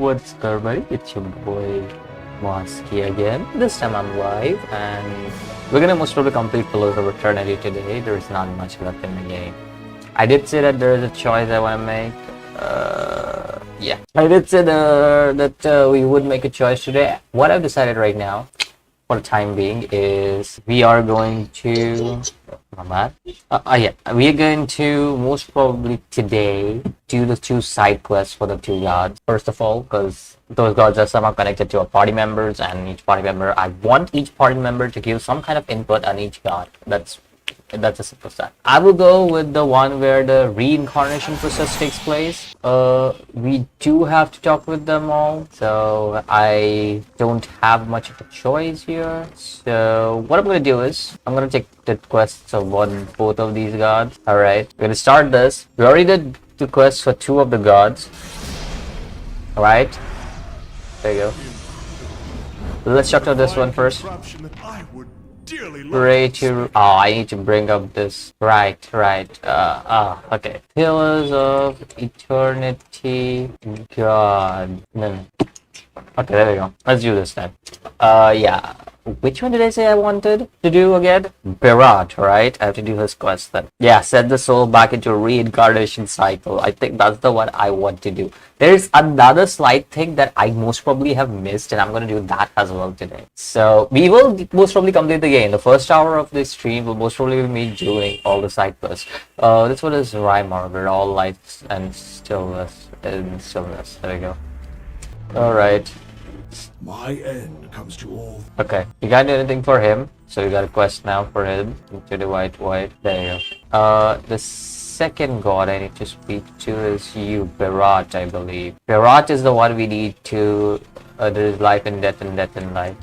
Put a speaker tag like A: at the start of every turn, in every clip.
A: What's good, everybody? It's your boy Mosky again. This time I'm live, and we're gonna most probably complete Pillars of Eternity today. There's not much left in the game. I did say that there is a choice I want to make. Yeah, I did say that we would make a choice today. What I've decided right now, for the time being, is we are going to. Yeah, we are going to most probably today do the 2 side quests for the 2 gods. First of all, because those gods are somehow connected to our party members, and each party member, I want each party member to give some kind of input on each god. That's a simple step. I will go with the one where the reincarnation process takes place. We do have to talk with them all, so I don't have much of a choice here. So what I'm gonna do is I'm gonna take the quests of both of these gods. All right, we're gonna start this. We already did the quests for 2 of the gods. All right, there you go. Let's check out this one first. Pray to. Oh, I need to bring up this. Right. Okay. Pillars of Eternity. God. No. Okay, there we go. Let's do this then. Yeah. Which one did I say I wanted to do again? Berat, right? I have to do his quest then. Yeah, set the soul back into a reincarnation cycle. I think that's the one I want to do. There's another slight thing that I most probably have missed, and I'm going to do that as well today. So, we will most probably complete the game. The first hour of this stream will most probably be me doing all the side quests. This one is Rymar. We're all lights and stillness. There we go. Alright.
B: My end comes to all.
A: Okay, you can't do anything for him, so you got a quest now for him. Into the white. There you go. The second god I need to speak to is you, Berat, I believe. Berat is the one we need to. There is life and death and death and life.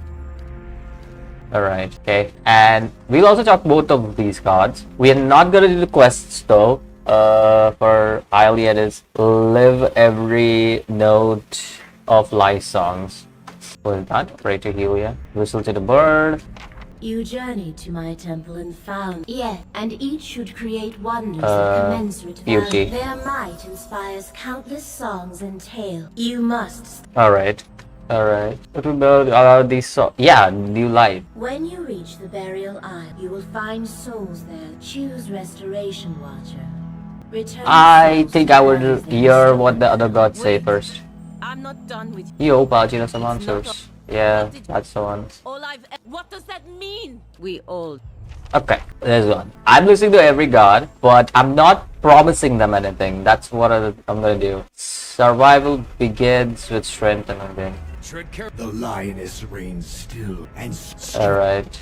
A: Alright, okay. And we'll also talk both of these gods. We are not gonna do the quests though. For Iliad is live every note of life songs. What is that? Pray to Helia. Whistle to the bird.
C: You journeyed to my temple and found, and each should create wonders of commensurate
A: beauty.
C: value. Their might inspires countless songs and tales. You must.
A: Alright. What about these songs? Yeah, new life.
C: When you reach the burial isle, you will find souls there. Choose Restoration Watcher. Return
A: I
C: souls
A: think
C: to
A: I would
C: rise their
A: hear what the other gods say first.
D: I'm not done with
A: Yo, Pagina some answers. Yeah, that's the one.
D: What does that mean? We all.
A: Okay, there's one. I'm listening to every god, but I'm not promising them anything. That's what I'm gonna do. Survival begins with strength and everything.
B: The lioness reigns still and
A: Alright.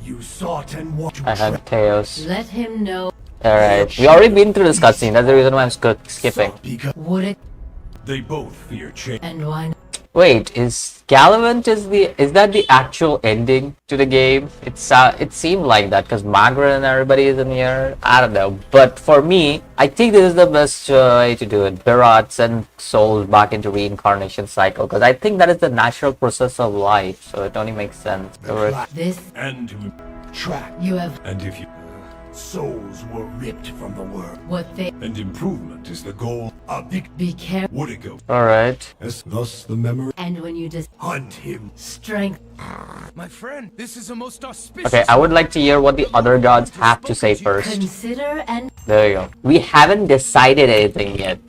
B: You sought and watched.
A: I had Theos.
C: Let him know.
A: Alright. We already been through this cutscene. That's the reason why I'm skipping.
C: Would it?
B: They both fear change.
C: And why not?
A: Wait, is Gallivant is that the actual ending to the game? It seemed like that because Margaret and everybody is in here. I don't know, but for me, I think this is the best way to do it. Berat send souls back into reincarnation cycle because I think that is the natural process of life. So it only makes sense.
C: This
B: And to track.
C: you have
B: And if you souls were ripped from the world.
C: what they
B: And improvement is the goal of the
C: be careful.
B: would it go?
A: All right.
B: As thus the memory.
C: And when you just
B: Hunt him.
C: strength.
E: My friend, this is a most auspicious.
A: Okay, I would like to hear what the other gods have to say first.
C: Consider and
A: There you go. We haven't decided anything yet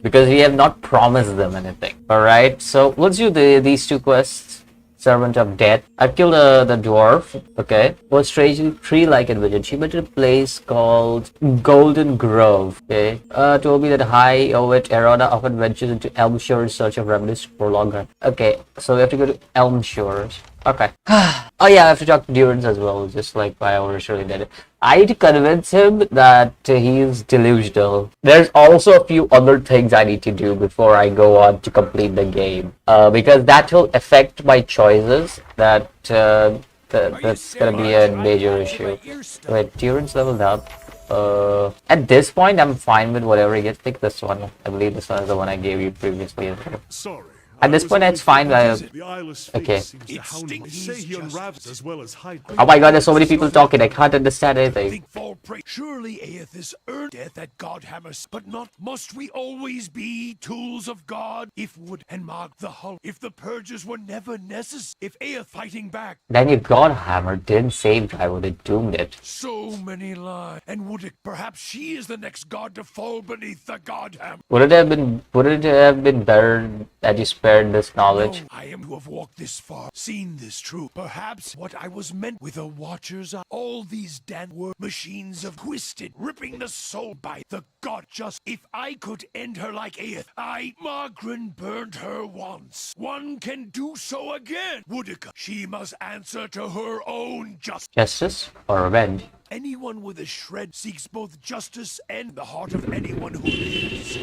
A: because we have not promised them anything. All right. So let's do these 2 quests. Servant of Death. I killed the dwarf. Okay. Was strangely tree-like vision. She went to a place called Golden Grove. Okay. Told me that high Ovid Erona often ventures into Elm Shore in search of remedies to prolong her. Okay. So we have to go to Elm Shores. Okay. Oh yeah, I have to talk to Durance as well, just like I already did it. I need to convince him that he's delusional. There's also a few other things I need to do before I go on to complete the game. Because that will affect my choices. That's gonna be a major issue. Wait, Durance leveled up. At this point, I'm fine with whatever he gets. Pick this one. I believe this one is the one I gave you previously.
F: Sorry,
A: At this point, it's fine.
B: The eyeless face
A: Okay.
B: seems to hound me. They say he unravels as well as hide.
A: Oh my god, there's so many people talking. I can't understand anything.
B: Think fall prey. Surely Aeth is earned death at Godhammer's, but not. Must we always be tools of God? If Wood and Mog the Hull, if the purges were never necessary, if Aeth fighting back,
A: Then your Godhammer didn't save Dry would it doomed it.
B: so many lies. And Woodick, perhaps she is the next god to fall beneath the Godhammer.
A: Would it have been better that you spared this knowledge?
B: No, I am to have walked this far, seen this truth. Perhaps what I was meant with a watcher's eye. All these damn were machines of twisted, ripping the soul by the god. Just if I could end her like Aeth, Margaret burned her once. One can do so again. Woodica, she must answer to her own justice.
A: Justice or revenge?
B: Anyone with a shred seeks both justice and the heart of anyone who lives.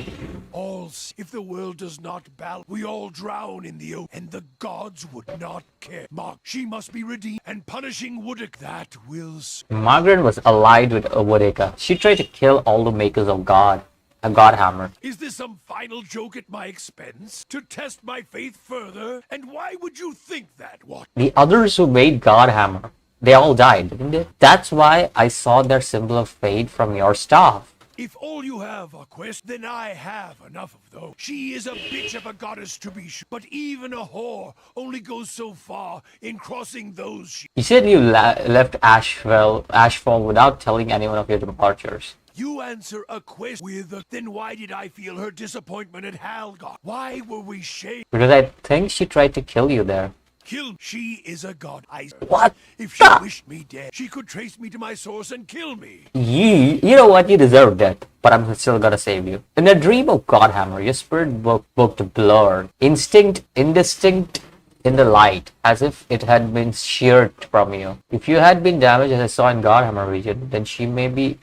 B: If the world does not balance, we all drown in the ocean, and the gods would not care. Mark, she must be redeemed, and punishing Woodick, that will.
A: Margaret was allied with Woodica. She tried to kill all the makers of God. A Godhammer.
B: Is this some final joke at my expense? To test my faith further? And why would you think that? What?
A: The others who made Godhammer, they all died, didn't they? That's why I saw their symbol of fate from your staff.
B: If all you have are quests, then I have enough of those. She is a bitch of a goddess to be sure, but even a whore only goes so far in crossing those.
A: You said you left Ashfall without telling anyone of your departures.
B: You answer a quest with a, then why did I feel her disappointment at Halgar? Why were we shamed?
A: Because I think she tried to kill you there.
B: Kill. She is a god.
A: What?
B: If she wished me dead, she could trace me to my source and kill me.
A: You know what? You deserve death, but I'm still gonna save you. In a dream of Godhammer, your spirit booked blurred, indistinct in the light, as if it had been sheared from you. If you had been damaged, as I saw in Godhammer region, then she may be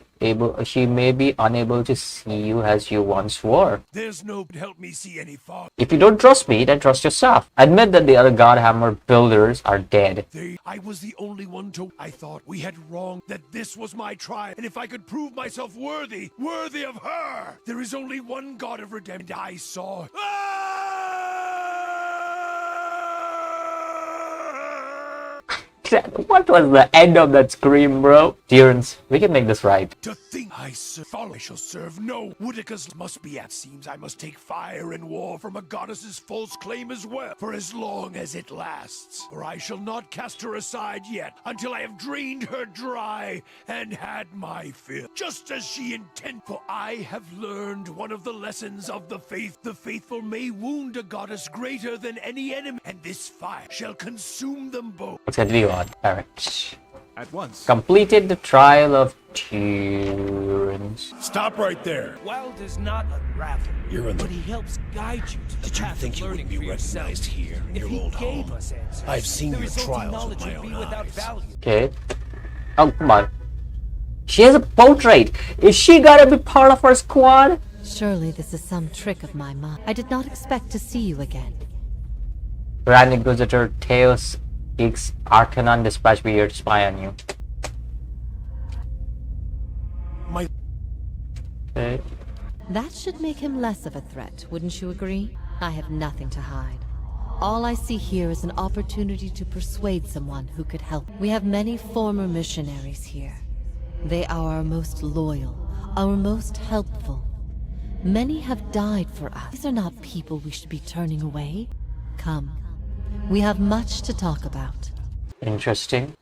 A: unable to see you as you once were.
B: There's no help me see any far.
A: If you don't trust me, then trust yourself. Admit that the other Godhammer builders are dead.
B: I was the only one to. I thought we had wrong, that this was my trial, and if I could prove myself worthy of her, there is only one God of redemption. I saw.
A: What was the end of that scream, bro? Terrence, we can make this right.
B: To think I follow, I shall serve. No, Woodica's must be at. Seems I must take fire and war from a goddess's false claim as well, for as long as it lasts. For I shall not cast her aside yet, until I have drained her dry and had my fill. Just as she intended, for I have learned one of the lessons of the faith. The faithful may wound a goddess greater than any enemy, and this fire shall consume them both.
A: Let's get to on. Alright.
E: At once.
A: Completed the trial of Terrence.
B: Stop right there.
E: Wild does not unravel.
B: You're in the.
E: But he helps guide you to the
B: Did you
E: path
B: think
E: of
B: you would
E: learning
B: be
E: for yourself.
B: recognized here in
E: If
B: your
E: he
B: old
E: gave
B: home?
E: us answers,
B: I've seen
E: the
B: your
E: resulting
B: trials
E: knowledge
B: with my
E: would be
B: own
E: without
B: eyes.
E: value.
A: Okay. Oh, come on. She has a portrait. Is she gonna be part of our squad?
F: Surely this is some trick of my mind. I did not expect to see you again.
A: Grand Inquisitor Theos X Arcanon dispatched me here to spy on you.
B: My.
A: Okay.
F: That should make him less of a threat, wouldn't you agree? I have nothing to hide. All I see here is an opportunity to persuade someone who could help. We have many former missionaries here. They are our most loyal, our most helpful. Many have died for us. These are not people we should be turning away. Come. We have much to talk about.
A: Interesting.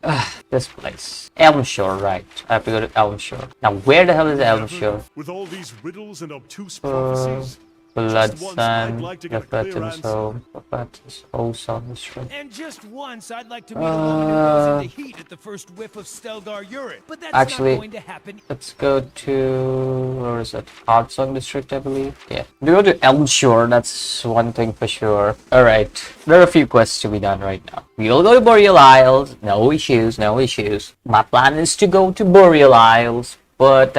A: This place. Elmshore, right. I have to go to Elmshore. Now, where the hell is Elmshore?
B: With all these riddles and obtuse prophecies.
A: Blood
B: Just once,
A: Sun,
B: I'd like to get a clear
A: Gafetin's
B: answer.
A: home, Gafetin's house on the street.
E: And just once, I'd like to meet a woman who goes into heat at the first whiff of Stelgar urine. But that's
A: Actually,
E: not going to happen.
A: Let's go to, where is it? Heartsong District, I believe. Yeah. We go to Elmshore, that's one thing for sure. Alright, there are a few quests to be done right now. We'll go to Boreal Isles, no issues, no issues. My plan is to go to Boreal Isles, but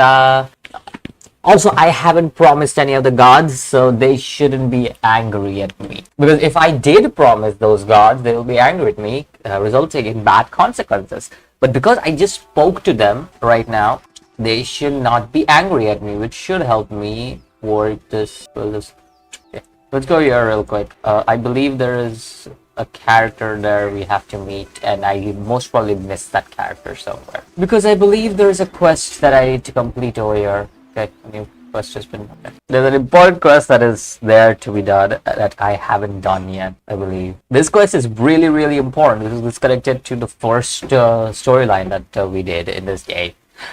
A: also, I haven't promised any of the gods, so they shouldn't be angry at me. Because if I did promise those gods, they will be angry at me, resulting in bad consequences. But because I just spoke to them right now, they should not be angry at me, which should help me work this. Yeah. Let's go here real quick. I believe there is a character there we have to meet, and I most probably missed that character somewhere. Because I believe there is a quest that I need to complete over here. Okay, a new quest has been done. There's an important quest that is there to be done that I haven't done yet, I believe. This quest is really, really important because it's connected to the first storyline that we did in this game.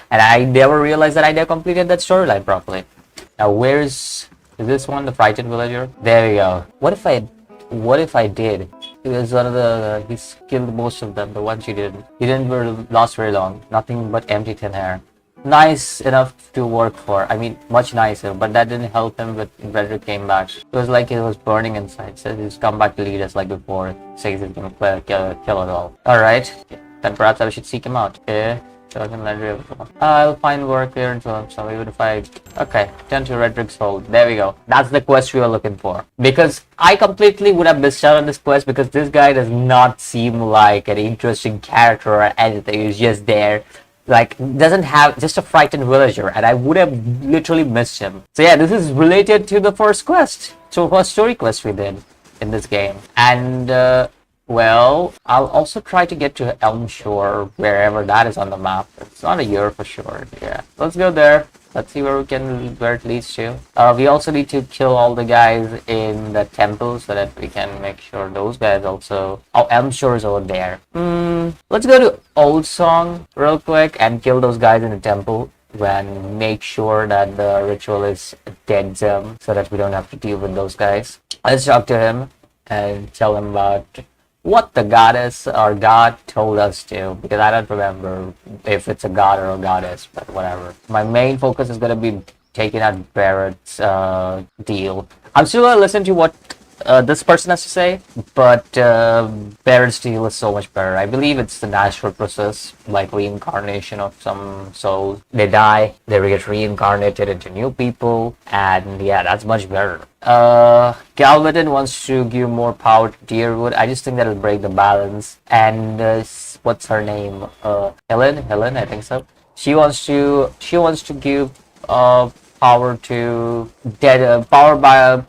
A: And I never realized that I never completed that storyline properly. Now, is this one, the frightened villager? There we go. What if I did? He was one of the, he's killed most of them, the ones he didn't. He didn't last very long. Nothing but empty thin hair. Nice enough to work for. I mean, much nicer, but that didn't help him when Frederick came back. It was like he was burning inside. Says he's come back to lead us like before. Says he's gonna kill it all. Alright, then perhaps I should seek him out. Okay. I'll find work here until so even if I tend to Redrick's hold. There we go. That's the quest we were looking for. Because I completely would have missed out on this quest because this guy does not seem like an interesting character or anything. He's just there. Like, doesn't have just a frightened villager, and I would have literally missed him. So yeah, this is related to the first quest. So first story quest we did in this game. And well, I'll also try to get to Elm Shore, wherever that is on the map. It's not a year for sure. Yeah, let's go there. Let's see where it leads to. We also need to kill all the guys in the temple so that we can make sure those guys also. Oh, Elm Shore is over there. Let's go to Old Song real quick and kill those guys in the temple. And make sure that the ritual is dead zone so that we don't have to deal with those guys. Let's talk to him and tell him about what the goddess or god told us to, because I don't remember if it's a god or a goddess, but whatever. My main focus is going to be taking out Barrett's deal. I'm still going to listen to what this person has to say, but Barrett's deal is so much better. I believe it's the natural process, like reincarnation of some souls. They die, they get reincarnated into new people, and yeah, that's much better. Galvadon wants to give more power to Deerwood. I just think that'll break the balance. And what's her name? Helen, I think so. She wants to give power to dead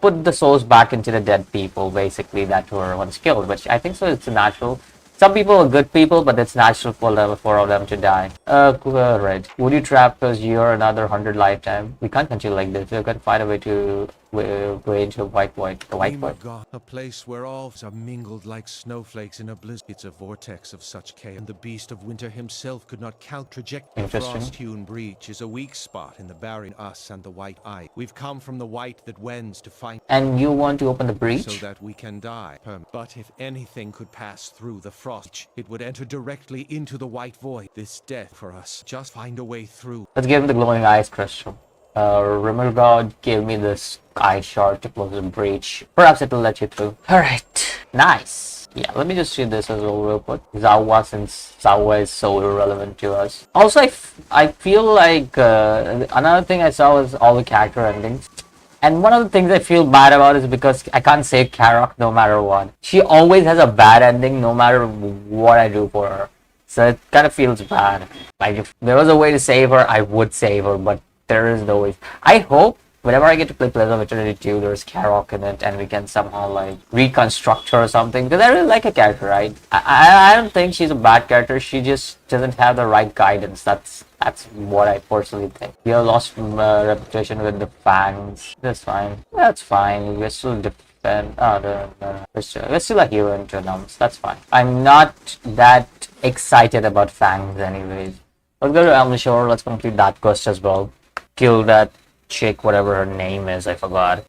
A: put the souls back into the dead people, basically, that were once killed. Which I think so. It's natural. Some people are good people, but it's natural for them to die. Right. Would you trap us year another 100 lifetime? We can't continue like this. We've got to find a way to go into the white void.
E: A place where all are mingled like snowflakes in a blizzard. It's a vortex of such chaos. And the beast of winter himself could not count trajectory. The frost-hewn breach is a weak spot in the barrier us and the white eye. We've come from the white that wends to find.
A: And you want to open the breach?
E: So that we can die. But if anything could pass through the frost, it would enter directly into the white void. This death for us. Just find a way through.
A: Let's give him the glowing eyes crystal. Rimmergod gave me this eye shard to close the breach. Perhaps it will let you through. Alright. Nice. Yeah, let me just see this as well real quick. Zawa, since Zawa is so irrelevant to us. Also, I feel like another thing I saw was all the character endings. And one of the things I feel bad about is because I can't save Karok no matter what. She always has a bad ending no matter what I do for her. So it kind of feels bad. Like if there was a way to save her, I would save her, but there is no way. I hope whenever I get to play Pillars of Eternity 2, there's Karok in it and we can somehow like reconstruct her or something. Because I really like a character, right? I don't think she's a bad character. She just doesn't have the right guidance. That's what I personally think. We have lost reputation with the Fangs. That's fine. That's fine. We're still defend. We're still a hero in Tournaments. That's fine. I'm not that excited about Fangs anyways. Let's go to Elm Shore. Let's complete that quest as well. Kill that chick, whatever her name is, I forgot.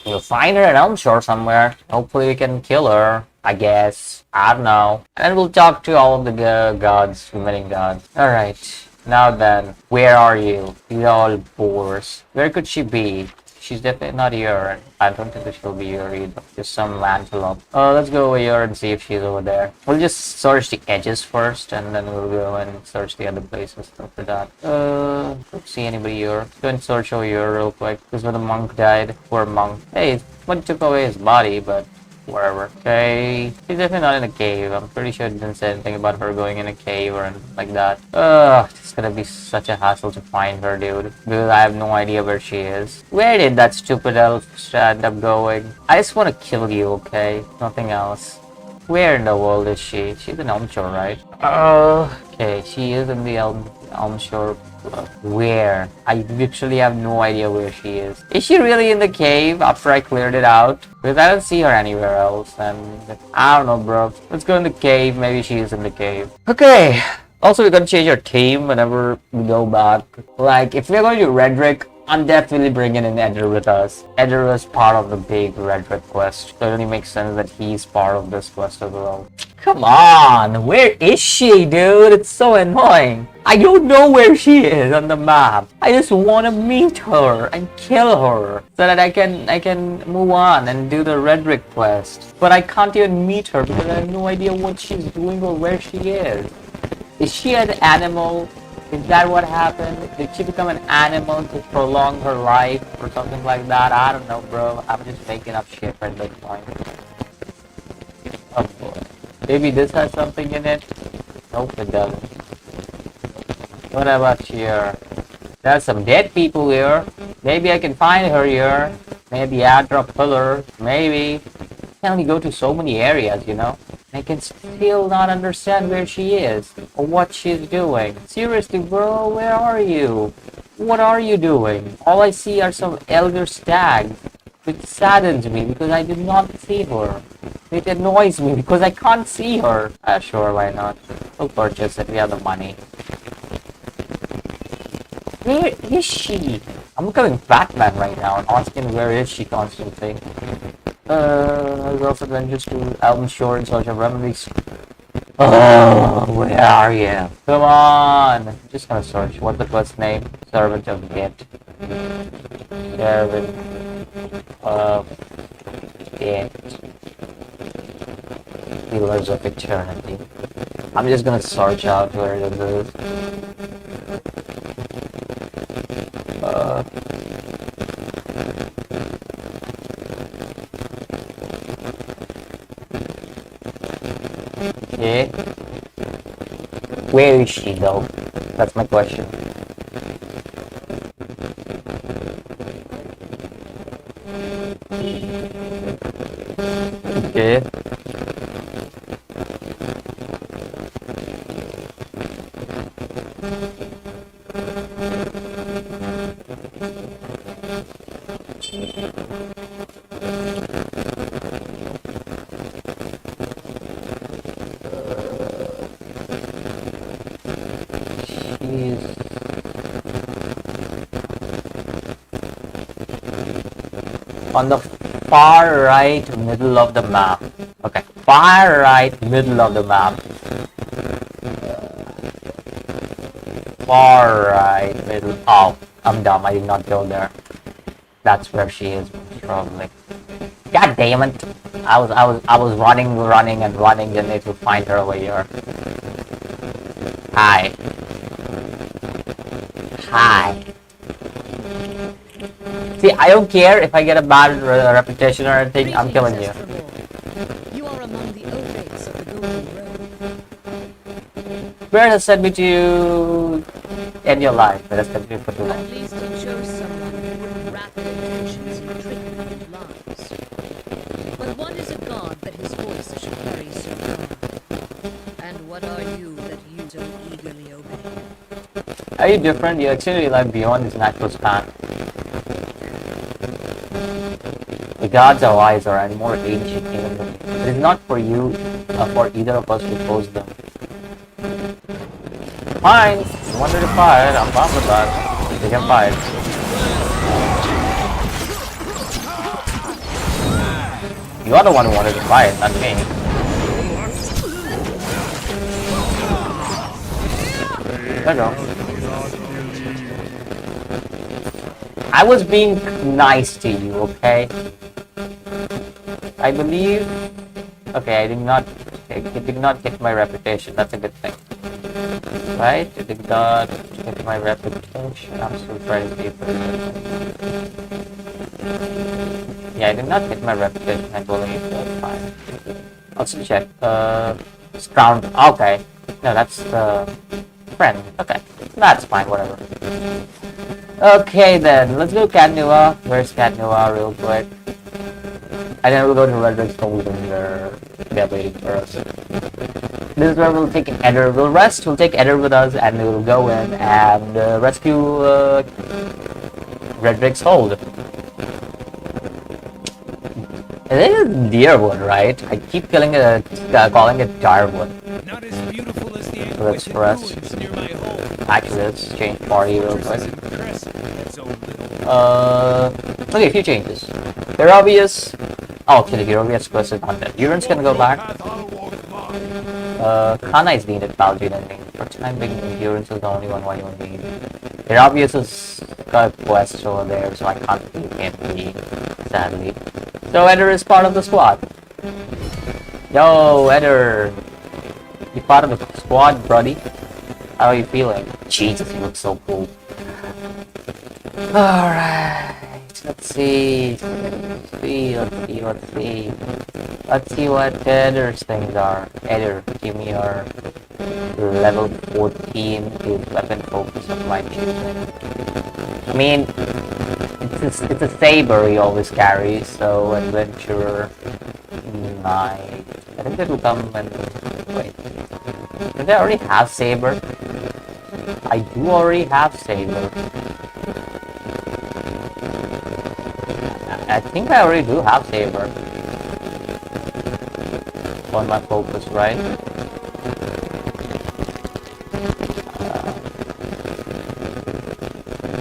A: We'll find her at Elm Shore somewhere. Hopefully we can kill her, I guess. I don't know. And then we'll talk to all of the gods, remaining gods. Alright, now then, where are you? You all boars. Where could she be? She's definitely not here, and I don't think that she'll be here either. Just some antelope. Let's go over here and see if she's over there. We'll just search the edges first, and then we'll go and search the other places after that. Don't see anybody here. Go and search over here real quick. This is where the monk died. Poor monk. Hey, someone took away his body, but wherever. Okay, she's definitely not in a cave. I'm pretty sure it didn't say anything about her going in a cave or anything like that. Ugh, it's gonna be such a hassle to find her, dude, because I have no idea where she is. Where did that stupid elf end up going? I just want to kill you, okay? Nothing else. Where in the world is she? She's in Elmshore, right? Okay, she is in the Elmshore. Where? I literally have no idea where she is. Is she really in the cave after I cleared it out? Because I don't see her anywhere else, and I don't know, bro. Let's go in the cave. Maybe she is in the cave. Okay. Also, we're gonna change our team whenever we go back. Like, if we're going to Redrick, I'm definitely bringing in Eder with us. Eder is part of the big Redrick quest, so it only makes sense that he's part of this quest as well. Come on, where is she, dude? It's so annoying. I don't know where she is on the map. I just want to meet her and kill her so that I can move on and do the Redrick quest. But I can't even meet her because I have no idea what she's doing or where she is. Is she an animal? Is that what happened? Did she become an animal to prolong her life or something like that? I don't know, bro. I'm just making up shit at this point. Oh boy. Maybe this has something in it? Nope, it doesn't. What about here? There's some dead people here. Maybe I can find her here. Maybe after a pillar. Maybe. I can only go to so many areas, you know? I can still not understand where she is or what she's doing. Seriously, bro, where are you? What are you doing? All I see are some elder stags, which saddens me because I did not see her. It annoys me because I can't see her. Sure, why not? We'll purchase it. We have the money. Where is she? I'm becoming Batman right now and asking where is she constantly. There's also adventures to Elmshore in search of remedies. Oh, where are you? Come on! I'm just gonna search. What's the quest name? Servant of Git. Servant of Git. Pillars of Eternity. I'm just gonna search out where it is. Okay. Where is she though? That's my question. Okay. On the far right middle of the map. Okay, far right middle of the map. Far right middle. Oh, I'm dumb. I did not go there. That's where she is, probably. God damn it! I was running and need to find her over here. Hi. Hi. See, I don't care if I get a bad reputation or anything, I'm killing you.
F: You are among the oaths of the Golden Road.
A: Spirit has sent me to end your life, but has sent me for too long.
F: At least you chose someone who wouldn't wrap their intentions in trickery and lies. But what is a god that his voice should carry so far? And what are you that you so eagerly obey?
A: Are you different? You actually like beyond his natural span. The gods are wiser and more ancient even than you. It is not for you or for either of us to oppose them. Fine, you wanted to fight, I'm fine with that. We can fight. You are the one who wanted to fight, not me. There you go. I was being nice to you, okay? I believe... Okay, it did not get my reputation, that's a good thing. Right? It did not get my reputation, I'm still trying to be Yeah, I did not hit my reputation, I believe. That's fine. Let's check. Scround. Okay. No, that's friend. Okay. That's fine, whatever. Okay then, let's go Cat Nua. Where's Cat Nua real quick? And then we'll go to Redrick's Holding where they're waiting for us. This is where we'll take Eder. We'll rest, we'll take Eder with us, and we'll go in and rescue Redrick's Hold. It is Deerwood, right? I keep calling it Darwood.
E: Not as beautiful as the
A: Let's rest.
E: near my home.
A: Actually, let's change party real quick.
E: Impressive.
A: Okay, a few changes. Herovius. Oh, okay, the Herovius quest is not dead. Uran's gonna go back. Kana is needed, Palgin, I think. For time being, Uran's is the only one you need. Herovius has got quests over there, so I can't beat him, sadly. So Eder is part of the squad. Yo, Eder. You part of the squad, buddy? How are you feeling? Jesus, you look so cool. Alright. Let's see. Let's see what Eder's things are. Eder, give me your level 14 weapon focus of my choosing. I mean, it's a saber he always carries, so adventurer 9. I think it will come and wait. Did I already have saber? I do already have saber. I think I already do have saber on my focus, right?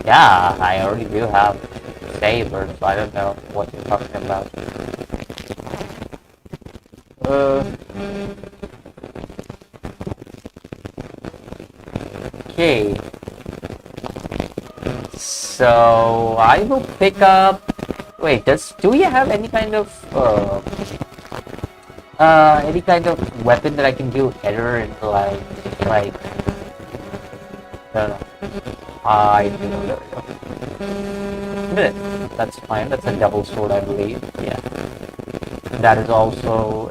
A: Yeah, I already do have saber, so I don't know what you're talking about. Okay. So I will pick up. Wait, do we have any kind of weapon that I can do Eder into like I don't know. I don't know. That's fine. That's a double sword, I believe. Yeah. That is also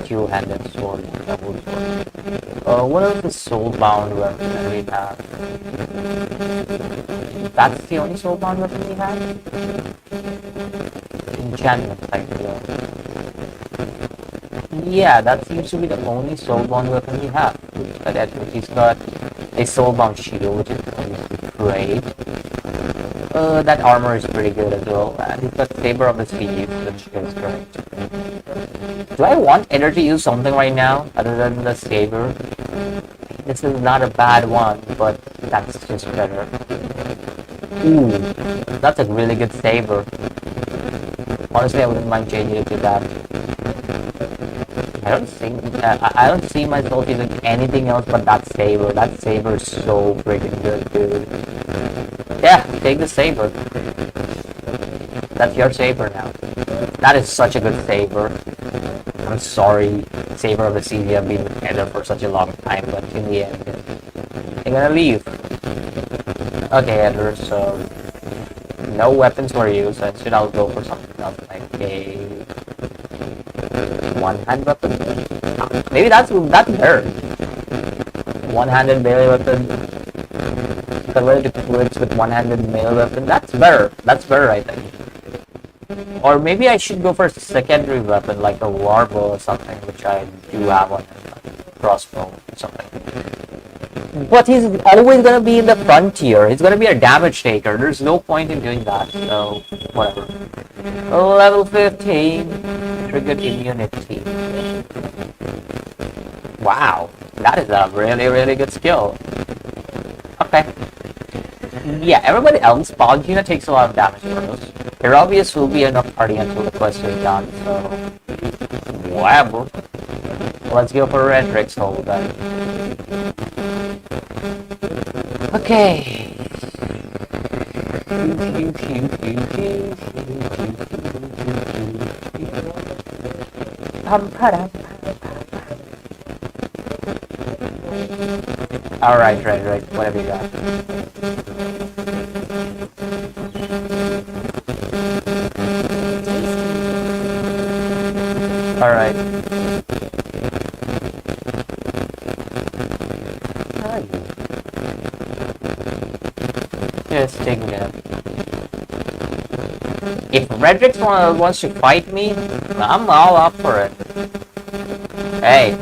A: two-handed sword, double sword. What else is soulbound weapon that we have? That's the only soulbound weapon we have? Enchantment type, yeah, that seems to be the only soulbound weapon we have. He's got a soulbound shield, which is great. That armor is pretty good as well. And he's got Saber of the Sea, which is great. Do I want Eder to use something right now other than the Saber? This is not a bad one, but that's just better. Ooh, that's a really good Saber. Honestly, I wouldn't mind changing it to that. I don't see myself using anything else but that Saber. That Saber is so freaking good, dude. Yeah, take the Saber. That's your Saber now. That is such a good Saber. I'm sorry, Saber of the Sea have been with Eder for such a long time, but in the end, I'm gonna leave. Okay, Eder, so no weapons for you, so instead I'll go for something else, like a one-hand weapon. Maybe that's better. One-handed melee weapon. Converted to bullets with one-handed melee weapon. That's better. That's better, I think. Or maybe I should go for a secondary weapon, like a warbow or something, which I do have on crossbow or something. But he's always gonna be in the frontier. He's gonna be a damage taker. There's no point in doing that. So whatever. Level 15. Triggered immunity. Wow, that is a really, really good skill. Okay. Yeah, everybody else, Palgina takes a lot of damage for us. Herovius will be enough party until the quest is done, so whatever. Let's go for Redrick's Hold then. Okay. Alright, right. Whatever you got. Alright. Just taking it. If Redrix wants to fight me, I'm all up for it. Hey,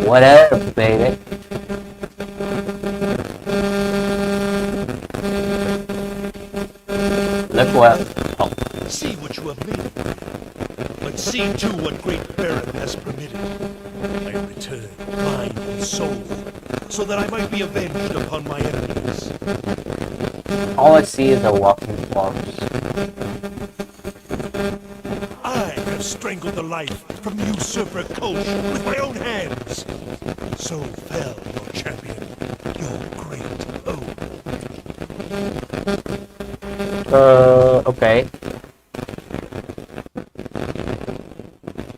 A: whatever, baby. Look what. Oh.
B: See what you have made, but see too what great Baron has permitted. I return mind and soul, so that I might be avenged upon my enemies.
A: All I see is a walking corpse.
B: I have strangled the life from usurper Kolsch with my own hands. So fell your champion, your great oath.
A: Okay.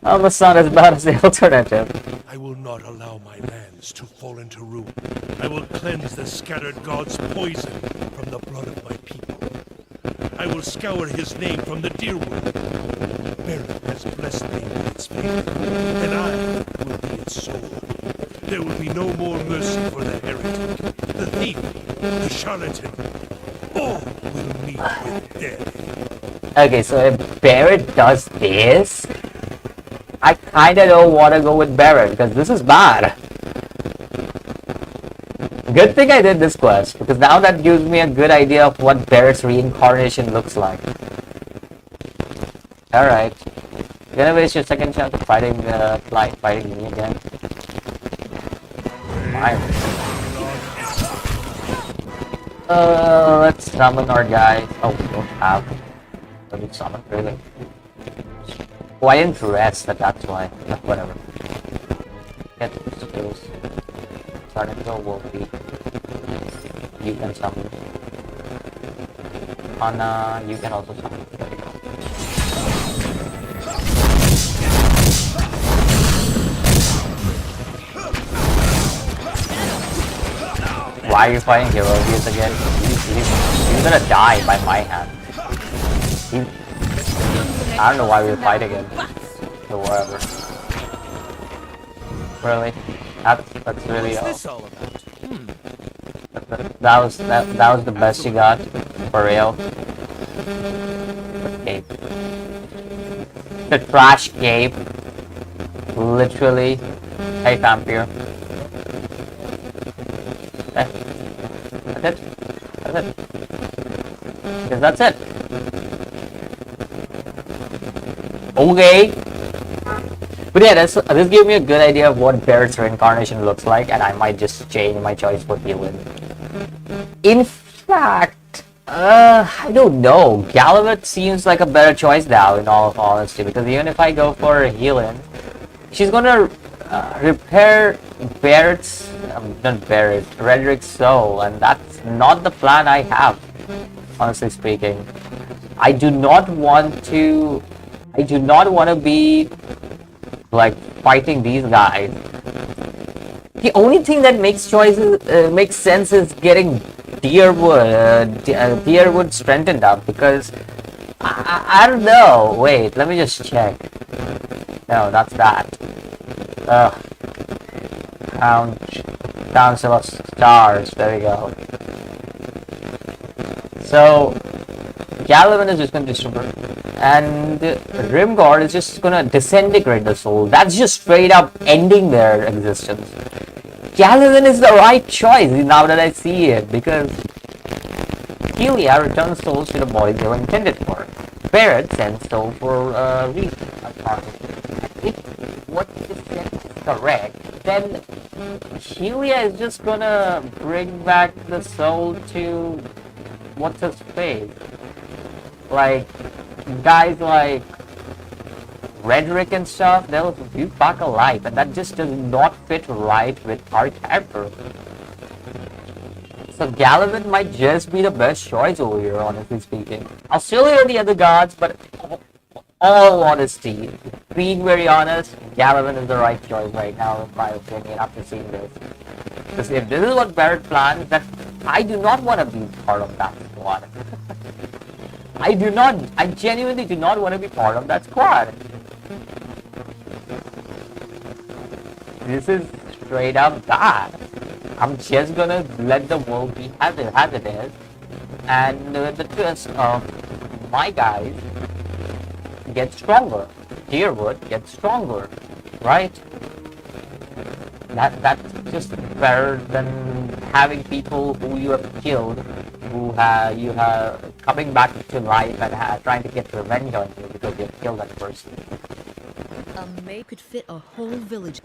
A: Almost not as bad as the alternative.
B: I will not allow my lands to fall into ruin. I will cleanse the scattered god's poison from the blood of my people. I will scour his name from the deer wood. Baron has blessed me with its faith, and I will be its sword. There will be no more mercy for the heretic, the thief, the charlatan. All will meet with death.
A: Okay, so if Barrett does this, I kinda don't wanna go with Barrett because this is bad. Good thing I did this quest because now that gives me a good idea of what Barrett's reincarnation looks like. Alright. You're gonna waste your second chance of fighting me again. Fine. Let's summon our guys. Oh, we don't have. Let me summon, really. Oh, I didn't rest, that's why. Whatever. Get the skills. Starting to go Wolfie. You can summon. Anna, you can also summon. There we go. Why are you fighting Herodias again? He's gonna die by my hand. I don't know why we're fighting him. So whatever. Really? That's really
E: What's this all about?
A: that was the best you got? For real? Cape. The trash cape. Literally. Hey Vampire. That's it. That's it. Because that's it. Okay. But yeah, this gave me a good idea of what Barrett's reincarnation looks like, and I might just change my choice for healing. In fact, I don't know. Galavet seems like a better choice now, in all honesty, because even if I go for healing, she's gonna repair Barrett's, not Barrett, Redrix's soul, and that's not the plan I have, honestly speaking. I do not want to be like fighting these guys. The only thing that makes sense is getting Deerwood strengthened up, because I don't know. Wait, let me just check. No, that's that. Council of Stars. There we go. So Galavan is just going to destroy, and Rimgard is just going to disintegrate the soul. That's just straight up ending their existence. Galavan is the right choice now that I see it, because Helia returns souls to the body they were intended for. Barrett sends soul for Reef. If what is said is correct, then Helia is just gonna bring back the soul to what's his face? Like guys like Redrick and stuff, they'll be back alive, and that just does not fit right with our character. So Galavan might just be the best choice over here, honestly speaking. I'll still hear the other gods, but all honesty, being very honest, Galavan is the right choice right now, in my opinion, after seeing this. Because if this is what Barrett plans, then I do not want to be part of that squad. I genuinely do not want to be part of that squad. This is straight up bad. I'm just gonna let the world be as it is, and the twist of my guys get stronger. Deerwood gets stronger, right? That's just better than having people who you have killed, who you have coming back to life and trying to get revenge on you because you killed that person.
F: A maid could fit a whole village.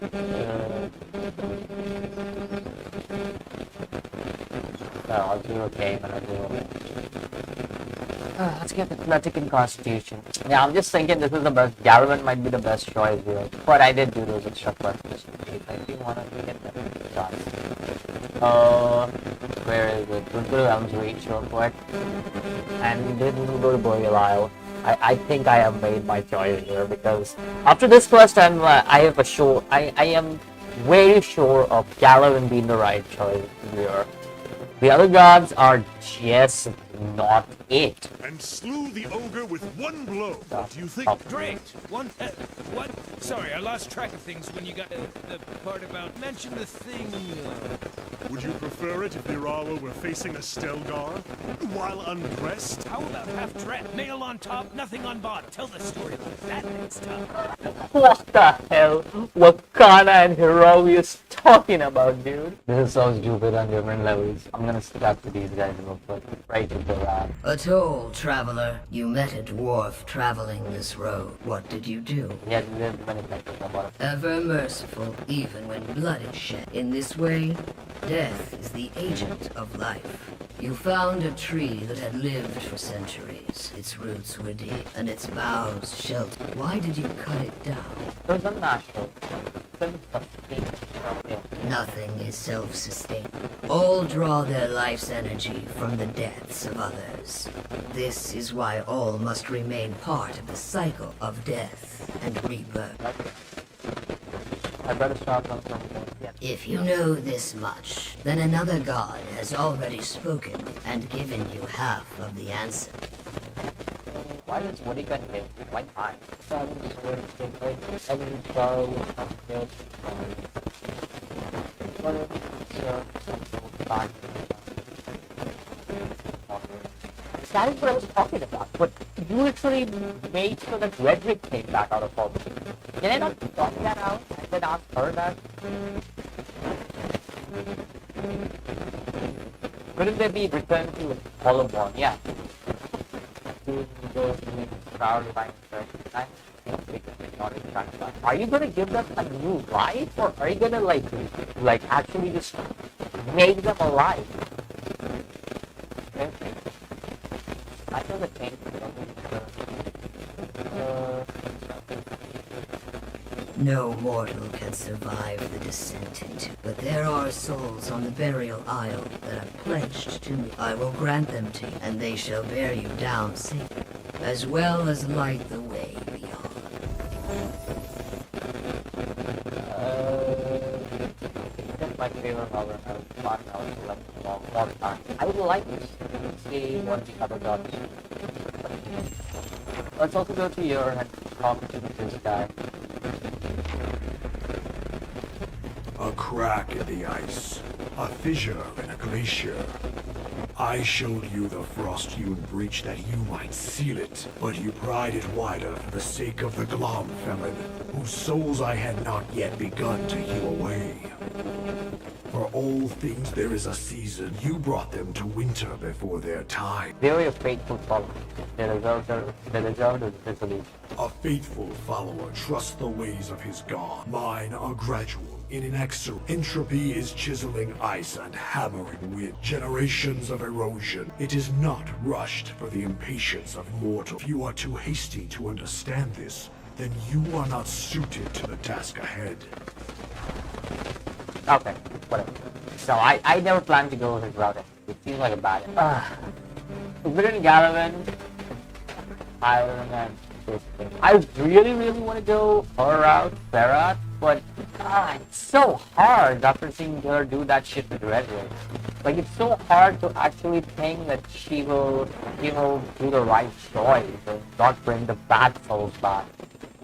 A: I'll do a game and I'll do a let's get athletic and constitution. Yeah, I'm just thinking this is the best. Garavan might be the best choice here. But I did do those extra questions. I do want to get them done. Where is it? We'll go to Elm's Reach real quick. And then we'll go to Burial Isle. I think I have made my choice here because after this quest, I am very sure of Galavan being the right choice here. The other gods are just not it.
B: And slew the ogre with one blow. What do you think?
G: Great. What? Sorry, I lost track of things when you got the part about mention the thing.
B: Would you prefer it if Irawa were facing a Stelgar while undressed?
G: How about half dressed? Nail on top, nothing on bottom. Tell the story like that. It's tough.
A: What the hell? Wakana and Hirovius talking about, dude? This is so stupid on different levels. I'm gonna step to these guys real quick. Right into that.
C: A toll, traveler. You met a dwarf traveling this road. What did you do?
A: Yeah, there's many factors about it.
C: Ever merciful, even when blood is shed. In this way, death is the agent of life. You found a tree that had lived for centuries. Its roots were deep, and its boughs sheltered. Why did you cut it down?
A: It was unnatural.
C: Nothing is self-sustaining. All draw their life's energy from the deaths of others. This is why all must remain part of the cycle of death and rebirth.
A: I better start on something. Yeah.
C: If you know this much, then another god has already spoken and given you half of the answer.
A: Why does Woody get hit? Why not? That is what I was talking about. But you literally made sure that Redrick came back out of all this. Can I not talk that out and then ask her that? Couldn't they be returned to Hollowborn? Yeah. Are you gonna give them a new life, or are you gonna like actually just make them alive? Okay. I feel the change.
C: No mortal can survive the descent into, but there are souls on the burial isle that are pledged to me. I will grant them to you, and they shall bear you down safely, as well as light the way beyond.
A: That's my favorite horror all the time. I would like to see what the other gods do. Let's also go to your and talk to this guy.
B: A crack in the ice, a fissure in a glacier. I showed you the frost-hewn breach that you might seal it, but you pried it wider for the sake of the Glom felon, whose souls I had not yet begun to hew away. For all things there is a season. You brought them to winter before their time.
A: They were your faithful followers. They deserve the dissolution.
B: A faithful follower trusts the ways of his god. Mine are gradual, inexorable. Entropy is chiseling ice and hammering wind. Generations of erosion. It is not rushed for the impatience of mortal. If you are too hasty to understand this, then you are not suited to the task ahead.
A: Okay, whatever. So I never planned to go his route. It seems like a bad Obsidian, Galavan, Island, and I really want to go her route, Ferrat, but it's so hard after seeing her do that shit with Redwood. Like, it's so hard to actually think that she will do the right choice and not bring the bad souls back.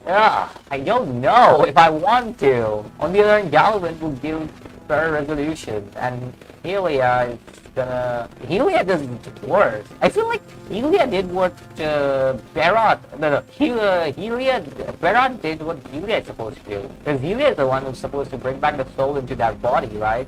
A: Yeah, I don't know if I want to. On the other hand, Galvin will give better resolution, and Helia is gonna. Helia does worse. I feel like Helia did what Berat. No, Helia. Berat did what Helia is supposed to do. Because Helia is the one who's supposed to bring back the soul into that body, right?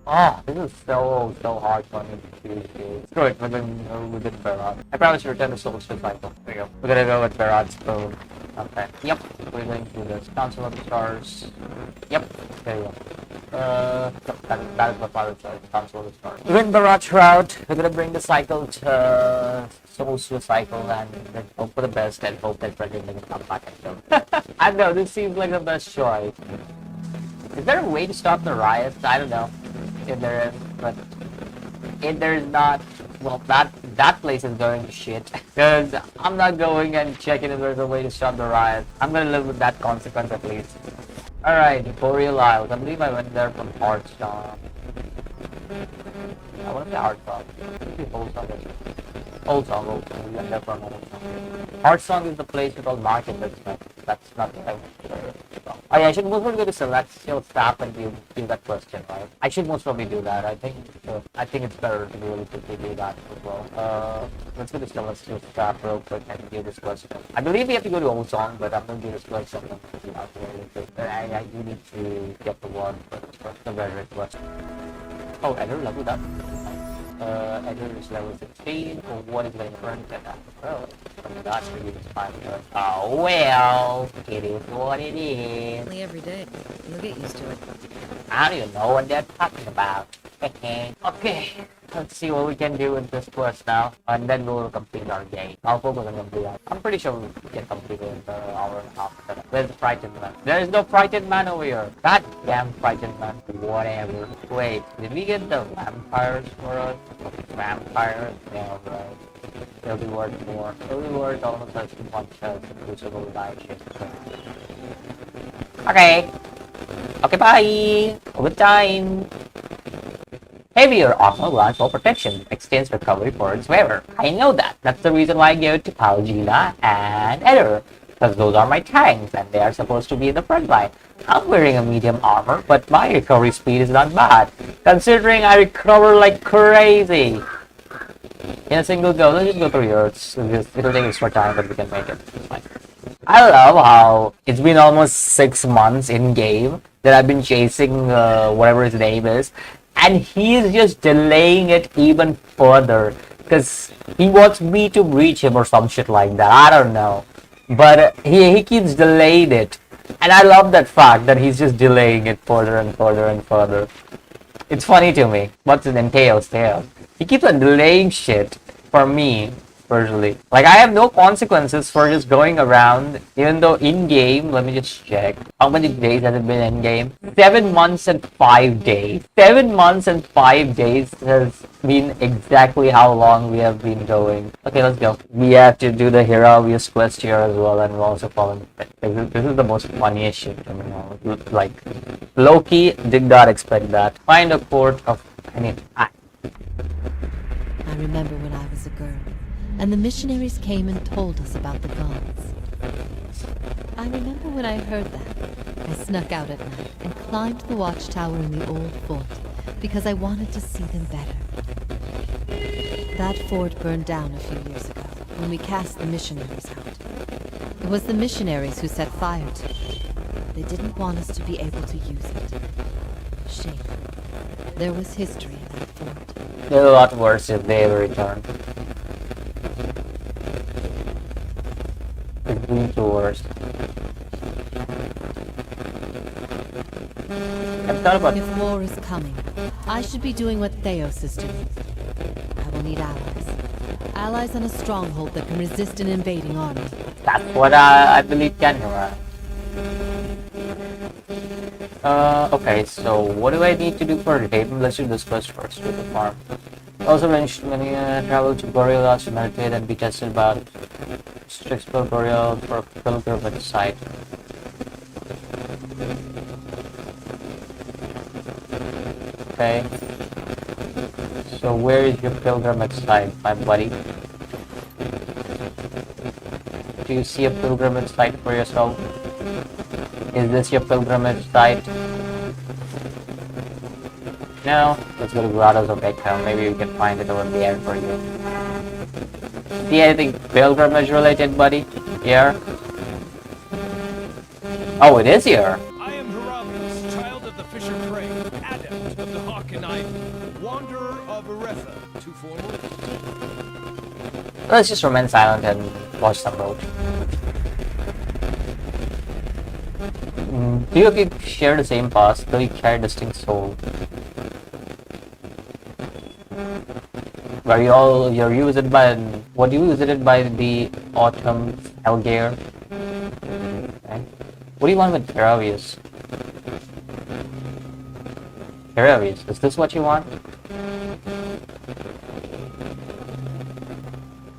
A: Oh, this is so hard for me to choose here. Screw it, we're going with Berat. I probably should return the souls to cycle. There we go. We're gonna go with Berat's spoon. Okay. Yep. We're going to the Council of the Stars. Yep. There you go. That is my father's choice. Council of the Stars. We're in Berat's route. We're gonna bring the cycle to souls to a cycle and then hope for the best and hope that Frederick doesn't come back and kill. I know, this seems like the best choice. Is there a way to stop the riots? I don't know if there is, but if there's not, well, that place is going to shit. Because I'm not going and checking if there's a way to stop the riots. I'm gonna live with that consequence at least. Alright, Boreal Isles. I believe I went there from Hearthstone. I want to say Hearthstone. Maybe Old Song. We went there from Old Song. Hearthstone is the place with all marketplace. That's not the thing. Oh yeah, I should most probably go to Celestial Staff and do that question, right? I should most probably do that. I think it's better to really quickly do that as well. Let's go to Celestial Staff real quick and do this question. I believe we have to go to Old Song, but I'm gonna do this question. I do need to get the one first. The very question. Oh, Eder leveled up. Eder is level 16. What is the current attack? Oh, that's really fine. Oh well, it is what it is.
C: Only every day. You'll get used to it.
A: I don't even know what they're talking about. Okay, let's see what we can do with this quest now, and then we'll complete our game. I'll focus on complete that. I'm pretty sure we can complete it in an hour and a half. Where's the frightened man? There is no frightened man over here. God damn frightened man. Whatever. Wait, did we get the vampires for us? Vampires? Yeah, right. They'll be worth more. They'll be worth almost as much as the Crucible Light shit. Okay. Okay, bye. Good time. Heavier armor grants more protection, extends recovery for its wearer. I know that. That's the reason why I gave it to Palgina and Eder. Because those are my tanks, and they are supposed to be in the front line. I'm wearing a medium armor, but my recovery speed is not bad, considering I recover like crazy. In a single go, let's just go through yours. It'll take extra time, but we can make it. It's fine. I love how it's been almost 6 months in game that I've been chasing whatever his name is, and he's just delaying it even further because he wants me to reach him or some shit like that. I don't know, but he keeps delaying it, and I love that fact that he's just delaying it further and further and further. It's funny to me. What's it entails? He keeps on delaying shit for me. Personally, like I have no consequences for just going around, even though in game, let me just check how many days has it been in game. 7 months and 5 days. 7 months and 5 days has been exactly how long we have been going. Okay, let's go. We have to do the Heravius quest here as well, and we're also following. This is the most funniest shit. I mean, like Loki did not expect that. Find a court of. I
F: remember when I was a girl, and the missionaries came and told us about the gods. I remember when I heard that, I snuck out at night and climbed the watchtower in the old fort because I wanted to see them better. That fort burned down a few years ago when we cast the missionaries out. It was the missionaries who set fire to it. They didn't want us to be able to use it. Shame. There was history in that fort.
A: They're a lot worse if they ever return. It's been the worst. I've thought about
F: If war is coming, I should be doing what Theos is doing. I will need allies. Allies on a stronghold that can resist an invading army.
A: That's what I believe can happen. Okay, so what do I need to do for today? Let's do this quest first with the farm. Also mentioned when you travel to Boreal to meditate and be tested about to explore Boreal for a pilgrimage site. Okay. So where is your pilgrimage site, my buddy? Do you see a pilgrimage site for yourself? Is this your pilgrimage site? No? Let's go to Grottos of Echo. Maybe we can find it over there for you. See anything pilgrimage related, buddy? Here? Oh, it is here!
G: I am Harabius, child of the Fisher Crane, adept of the Hawk and Ivy, wanderer of Eretha. Too formal?
A: Let's just remain silent and watch some road. Do you share the same past, though you carry distinct soul? Were you all you're visited by what you visited by the autumn Helgeir? Okay. What do you want with Heravius? Heravius, is this what you want?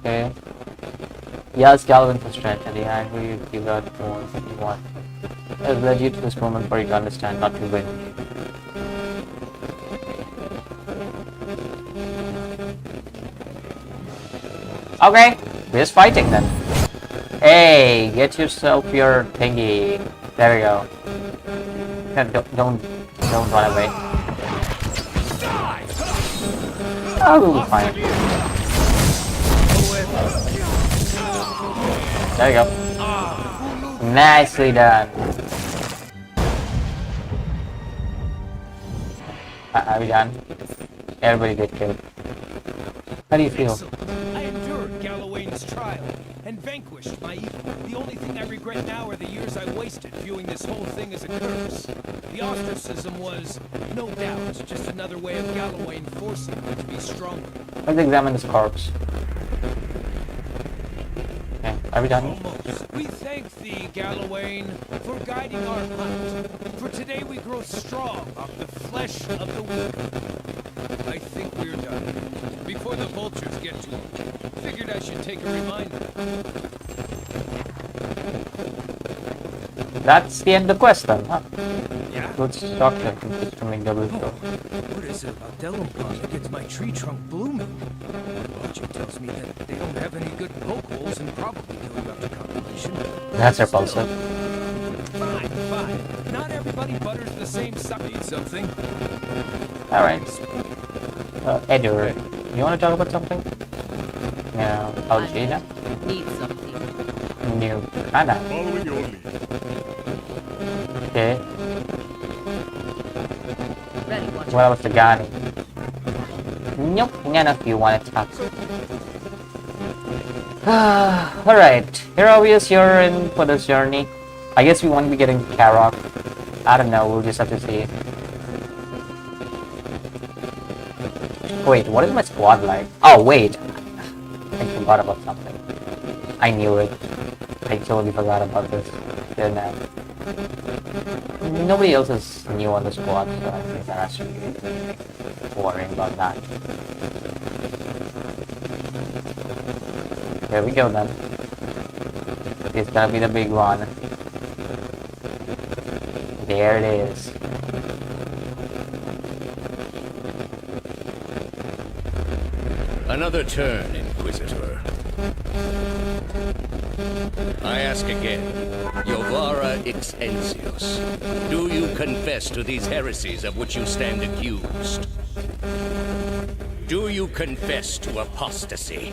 A: Okay. Yes, Galvin for strength, and the angry you give out more than you want. It has led you to this moment for you to understand, not to win. Okay, we're just fighting then. Hey, get yourself your thingy. There we go. Don't run away. Oh, we'll be fine. There you go. Nicely done. Are we done? Everybody get killed. How do you feel?
G: I endured Galawain's trial and vanquished my evil. The only thing I regret now are the years I wasted viewing this whole thing as a curse. The ostracism was, no doubt, just another way of Galawain forcing me to be stronger.
A: Let's examine this corpse. Okay, are we done?
G: Almost. We thank thee, Galawain, for guiding our hunt. For today we grow strong off the flesh of the weak. I think we're done. Before the vultures get to it, figured I should take a reminder.
A: That's the end of the quest then, huh?
G: Yeah?
A: Good structure to make double kill.
G: What is it about Delumpa that gets my tree trunk blooming? Logic tells me that they don't have any good poke holes and probably go up to compilation.
A: That's repulsive.
G: Fine, fine. Not everybody butters the same stuff. Need something?
A: Alright. Edward, you want to talk about something? Yeah, Algina?
D: Need something.
A: New Anna.
B: Following your lead.
A: Okay.
D: Ready, watch
A: What about the Gani? Nope, none of you want to talk. Alright, here obvious you're in for this journey. I guess we won't be getting Karok. I don't know, we'll just have to see. Wait, what is my squad like? Oh, wait. I forgot about something. I knew it. I totally forgot about this. Then, nobody else is new on the squad, so I think that has to be worrying about that. There we go then. It's gonna be the big one. There it is.
H: Another turn, Inquisitor. I ask again, Yovara Exensios, do you confess to these heresies of which you stand accused? Do you confess to apostasy?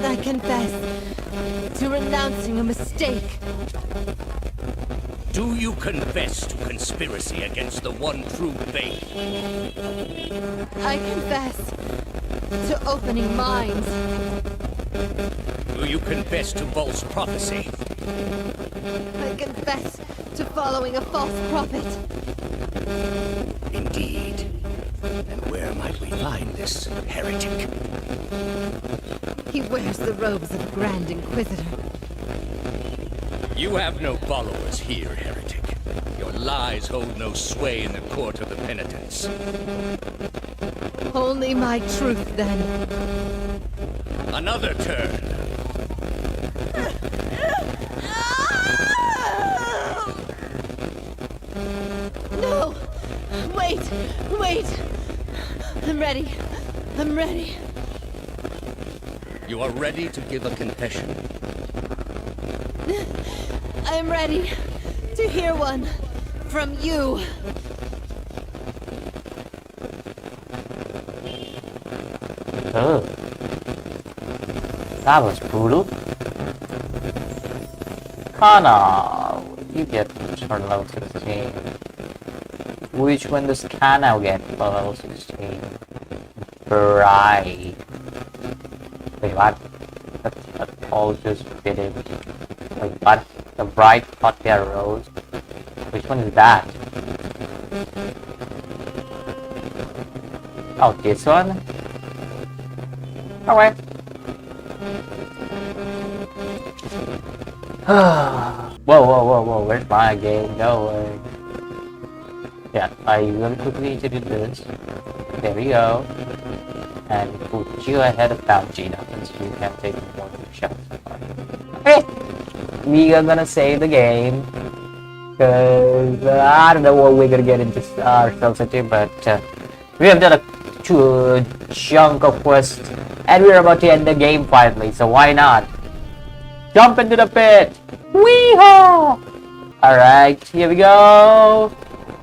F: I confess to renouncing a mistake.
H: Do you confess to conspiracy against the one true faith?
F: I confess to opening minds.
H: Do you confess to false prophecy?
F: I confess to following a false prophet.
H: Indeed. And where might we find this heretic?
F: He wears the robes of Grand Inquisitor.
H: You have no followers here, heretic. Your lies hold no sway in the court of the penitents.
F: Only my truth, then.
H: Another turn.
F: No! Wait! Wait! I'm ready. I'm ready.
H: You are ready to give a confession.
F: I am ready to hear one from you.
A: Oh. That was brutal. Kana, you get turn level 16. Which one does Kana get for level 16? Bright. Wait, what? That all just fitted. Wait, what? The bright hot air rose. Which one is that? Oh, this one? Alright. Whoa, where's my game going? Yeah, I will quickly to do this. There we go. And put you ahead of Vegeta, since you can take more shots. Hey! We are gonna save the game. Cause I don't know what we're gonna get into ourselves into, but we have done a chunk of quest. And we're about to end the game finally, so why not? Jump into the pit! Weehaw! Alright, here we go!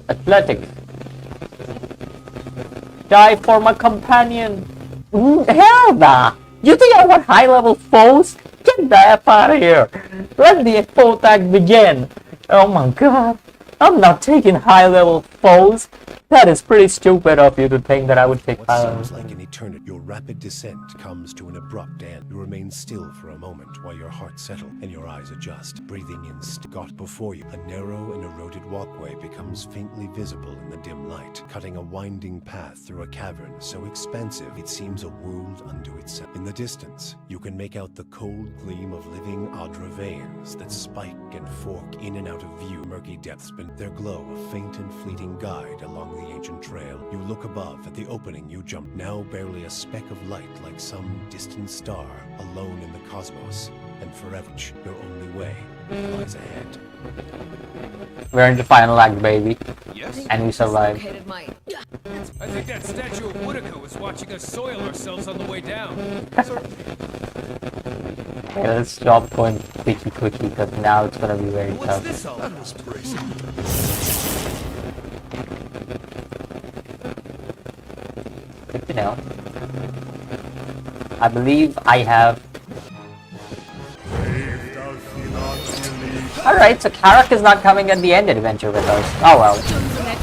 A: Athletics. Die for my companion! Hell nah! You think I want high level foes? Get the F out of here! Let the foe tag begin! Oh my god! I'm not taking high level foes! That is pretty stupid of you to think that I would take
B: What
A: high level.
B: sounds like an eternity, your rapid descent comes to an abrupt end. You remain still for a moment while your heart settles and your eyes adjust. Breathing in, got before you. A narrow and eroded walkway becomes faintly visible in the dim light, cutting a winding path through a cavern so expansive it seems a world unto itself. In the distance, you can make out the cold gleam of living Adra veins that spike and fork in and out of view. Murky depths, but their glow a faint and fleeting guide along the ancient trail. You look above at the opening you jump, now barely a speck of light like some distant star, alone in the cosmos, and forever your only way lies ahead.
A: We're in the final act, baby.
G: Yes?
A: And we survived.
D: Located my...
G: I think that statue of Woodica was watching us soil ourselves on the way down.
A: Okay, let's stop going quickly because now it's gonna be very
G: What's
A: tough.
G: this all about?
A: Good to know. I believe I have... Alright, so Karak is not coming at the end adventure with us. Oh well,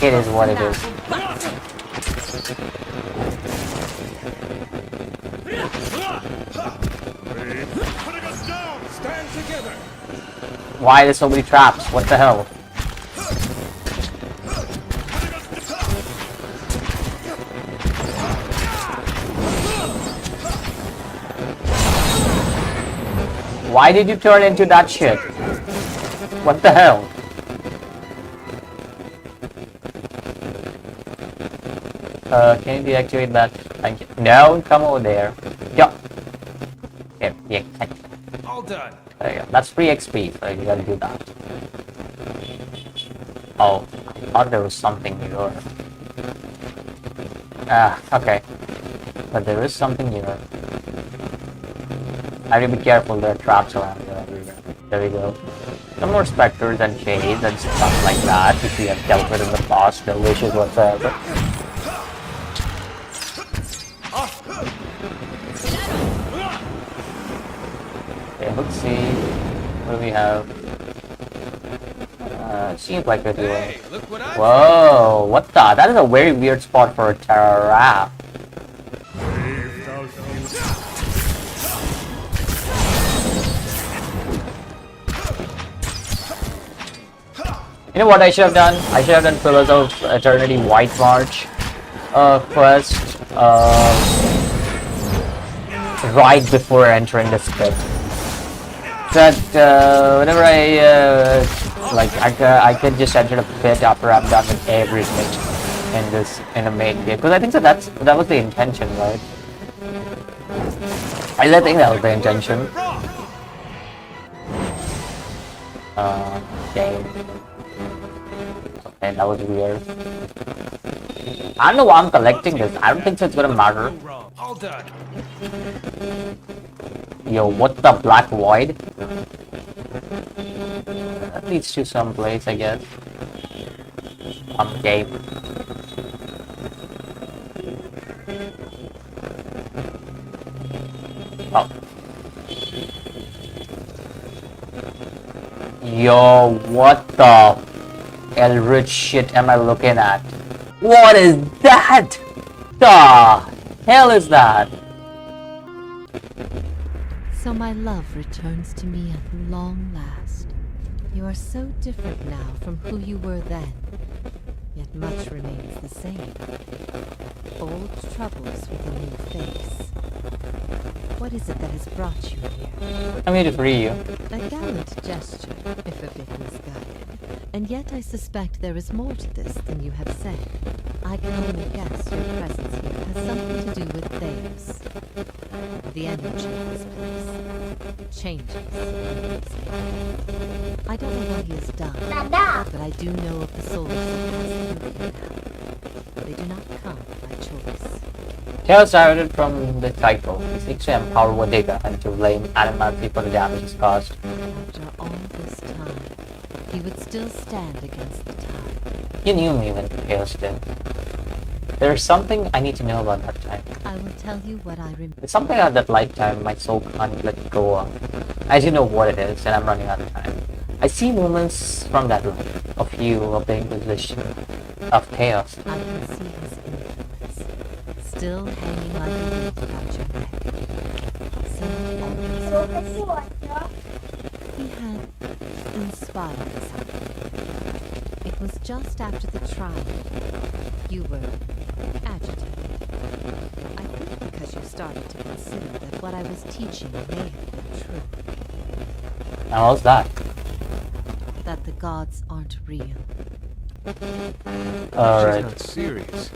A: it is what it is.
G: Stand together!
A: Why are there so many traps? What the hell? Why did you turn into that shit? What the hell? Can you deactivate that? Thank you. No, come over there. Yo. Here, yeah.
G: All done.
A: There you go. That's free XP, so you gotta do that. Oh, I thought there was something here. Okay. But there is something here. I have to be careful, there are traps around here everywhere. There we go. Some more specters and shades and stuff like that, which we have dealt with in the past, no wishes whatsoever. Okay, let's see. What do we have? Seems like we're doing...
G: Hey, look what I...
A: Whoa, what the? That is a very weird spot for a giraffe. You know what I should have done? I should have done Pillars of Eternity White March quest right before entering this pit. That whenever I could just enter the pit after I'm done with everything in the main game, because I think that was the intention, right? I think that was the intention. Game. Okay, that was weird. I don't know why I'm collecting this. I don't think so it's gonna matter.
G: All done.
A: Yo, what the black void? That leads to some place, I guess. Game. Oh. Yo, what the eldritch shit am I looking at? What is that? The hell is that?
F: So my love returns to me at long last. You are so different now from who you were then. Yet much remains the same. Old troubles with a new face. What is it that has brought you here?
A: I'm here to free you.
F: A gallant gesture, if a bit misguided. And yet I suspect there is more to this than you have said. I can only guess your presence here has something to do with Theos. The energy of this place changes. I don't know what he has done, but I do know of the souls that pass through here now. They do not come by choice.
A: Chaos started from the cycle. He seeks to empower Bodega and to blame Animality for the damages caused.
F: After all this time, he would still stand against the tide.
A: You knew me when Chaos did. There's something I need to know about that time.
F: I will tell you what I remember.
A: It's something at that lifetime my soul can't let go of. I do know what it is, and I'm running out of time. I see moments from that life of you, of the Inquisition, of Chaos.
F: I can see his influence, still hanging like a wreath about your neck. So always he had inspired something. It was just after the trial. You were agitated. I think because you started to consider that what I was teaching may have been true.
A: And what's that?
F: That the gods aren't real.
A: Alright.
E: She's not serious.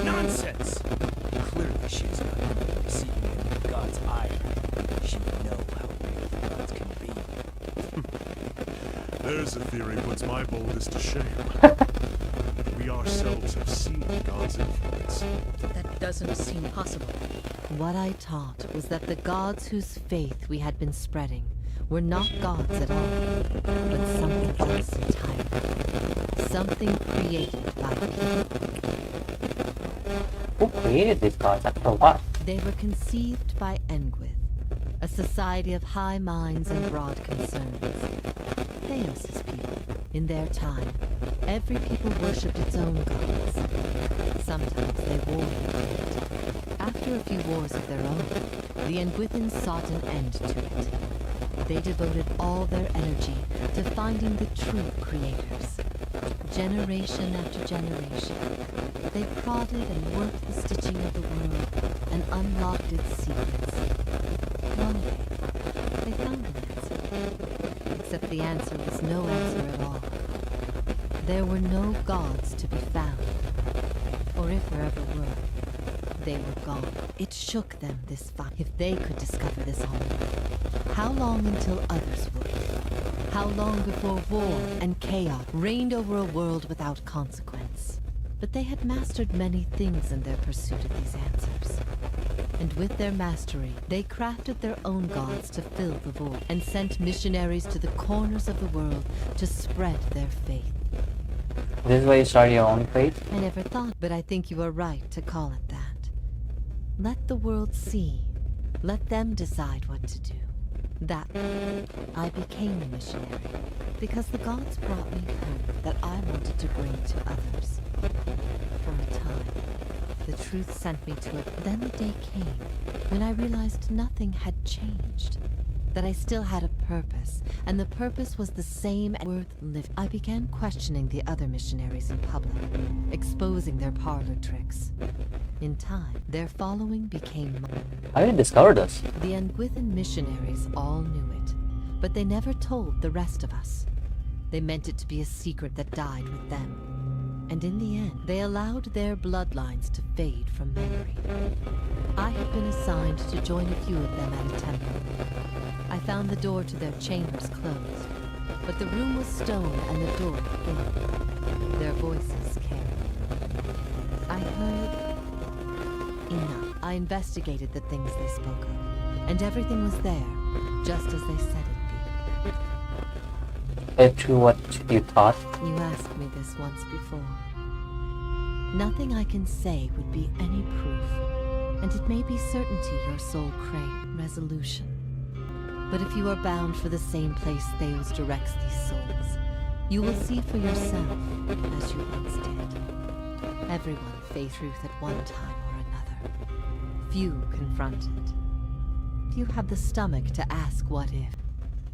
G: Nonsense! Clearly she's not receiving any of God's ire. She would know how real the gods can be.
B: There's a theory puts my boldest to shame. We ourselves have seen God's influence.
D: That doesn't seem possible.
F: What I taught was that the gods whose faith we had been spreading were not gods at all, but something else entirely. Something created by people.
A: Who created these gods after what?
F: They were conceived by Engwith, a society of high minds and broad concerns. Theos's people, in their time, every people worshipped its own gods. Sometimes they warred with it. After a few wars of their own, the Engwithans sought an end to it. They devoted all their energy to finding the true creators. Generation after generation, they prodded and worked the stitching of the world and unlocked its secrets. One day, they found an answer. Except the answer was no answer at all. There were no gods to be found. Or if there ever were, they were gone. It shook them, this fight. If they could discover this home, how long until others would? How long before war and chaos reigned over a world without consequence? But they had mastered many things in their pursuit of these answers. And with their mastery, they crafted their own gods to fill the void, and sent missionaries to the corners of the world to spread their faith.
A: This is why you started your own faith?
F: I never thought, but I think you are right to call it that. Let the world see. Let them decide what to do. That I became a missionary because the gods brought me hope that I wanted to bring to others. For a time, the truth sent me to it. Then the day came when I realized nothing had changed. That I still had a purpose, and the purpose was the same and worth living. I began questioning the other missionaries in public, exposing their parlor tricks. In time, their following became mine.
A: How did you discover this?
F: The Engwithan missionaries all knew it, but they never told the rest of us. They meant it to be a secret that died with them. And in the end, they allowed their bloodlines to fade from memory. I had been assigned to join a few of them at a temple. I found the door to their chambers closed, but the room was stone and the door open. Their voices carried. I heard enough. I investigated the things they spoke of, and everything was there, just as they said it'd be.
A: to what you thought?
F: You asked me this once before. Nothing I can say would be any proof, and it may be certainty your soul craves resolution. But if you are bound for the same place Theos directs these souls, you will see for yourself as you once did. Everyone faced truth at one time or another. Few confront it. Few have the stomach to ask what if.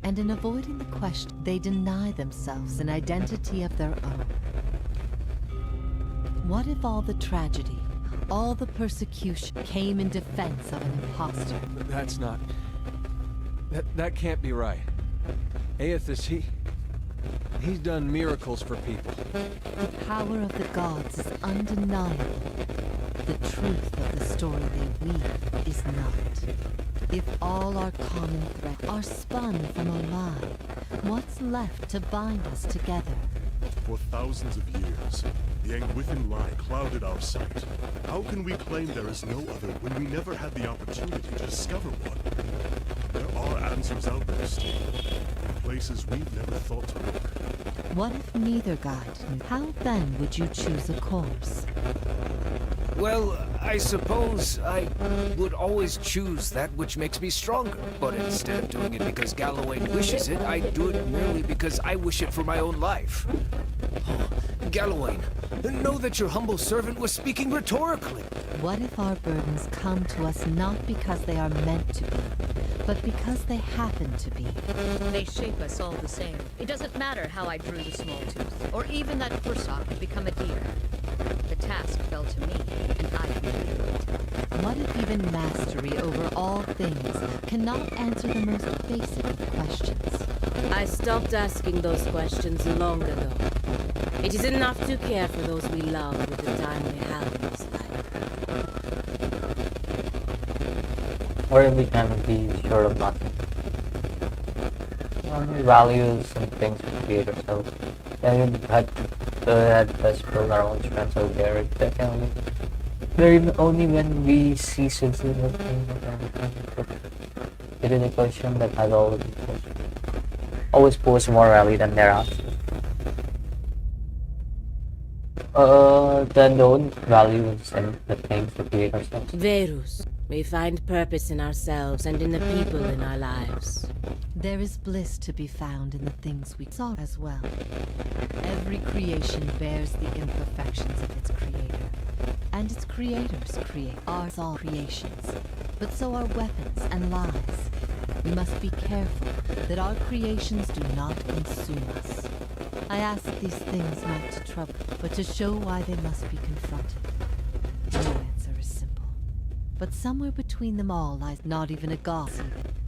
F: And in avoiding the question, they deny themselves an identity of their own. What if all the tragedy, all the persecution came in defense of an imposter?
I: That's not... That can't be right. Aethys, he's done miracles for people.
F: The power of the gods is undeniable. The truth of the story they weave is not. If all our common threads are spun from a lie, what's left to bind us together?
J: For thousands of years, the Angwithan lie clouded our sight. How can we claim there is no other when we never had the opportunity to discover one? There are answers out there still, in places we've never thought to look.
F: What if neither guide knew? How then would you choose a course?
G: Well, I suppose I would always choose that which makes me stronger. But instead of doing it because Galloway wishes it, I do it merely because I wish it for my own life. Oh, Galloway, know that your humble servant was speaking rhetorically.
F: What if our burdens come to us not because they are meant to be, but because they happen to be?
D: They shape us all the same. It doesn't matter how I drew the small tooth, or even that Fursock had become a deer. The task fell to me, and I completed it.
F: What if even mastery over all things cannot answer the most basic of questions?
K: I stopped asking those questions long ago. It is enough to care for those we love with the time we have in this life.
A: Or we can be sure of nothing. Values and things we create ourselves. And we had best build our own strengths out there. Only when we cease to see the thing. It is a question that has always been posed. Always posed more rally than thereafter. Then don't value and the things we create ourselves.
K: Verus, we find purpose in ourselves and in the people in our lives.
F: There is bliss to be found in the things we saw as well. Every creation bears the imperfections of its creator, and its creators create ours all creations, but so are weapons and lies. We must be careful that our creations do not consume us. I ask these things not to trouble, but to show why they must be confronted. No answer is simple, but somewhere between them all lies not even a god.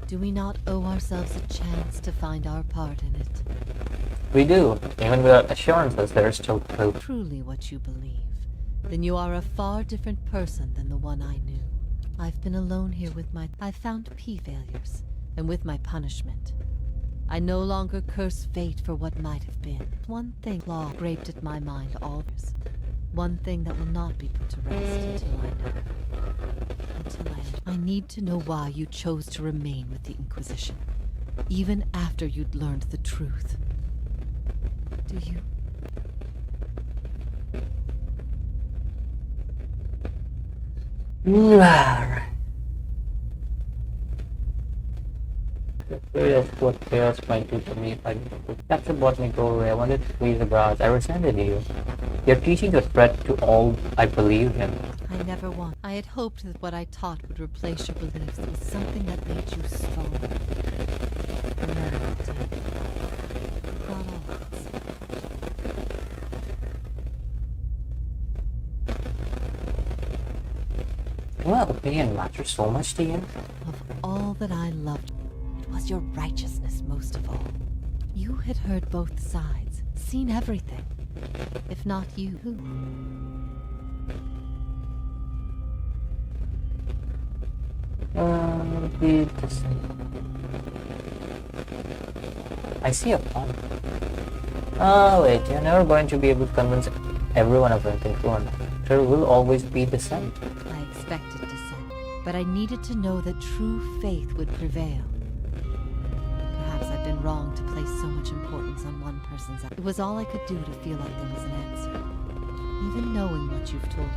F: Do we not owe ourselves a chance to find our part in it?
A: We do, even without assurances there is still hope.
F: Truly what you believe, then you are a far different person than the one I knew. I've been alone here with I've found peace failures, and with my punishment. I no longer curse fate for what might have been. One thing law graped at my mind all years. One thing that will not be put to rest until I know. I need to know why you chose to remain with the Inquisition, even after you'd learned the truth. Do you?
A: Curious what chaos might do to me if I capture botany go away. I wanted to freeze the grass. I resented you. Your teaching was threat to all I believed in.
F: I never want. I had hoped that what I taught would replace your beliefs with something that made you strong. And then it did. Not always.
A: Well, opinion matters so much to you.
F: Of all that I loved, it was your righteousness most of all. You had heard both sides, seen everything. If not you, who?
A: Be the same. I see a point. Oh wait, you're never going to be able to convince everyone of anything true or not. There will always be dissent.
F: I expected dissent, but I needed to know that true faith would prevail. Perhaps I've been wrong to place so much importance on one person's out. It was all I could do to feel like there was an answer. Even knowing what you've told me,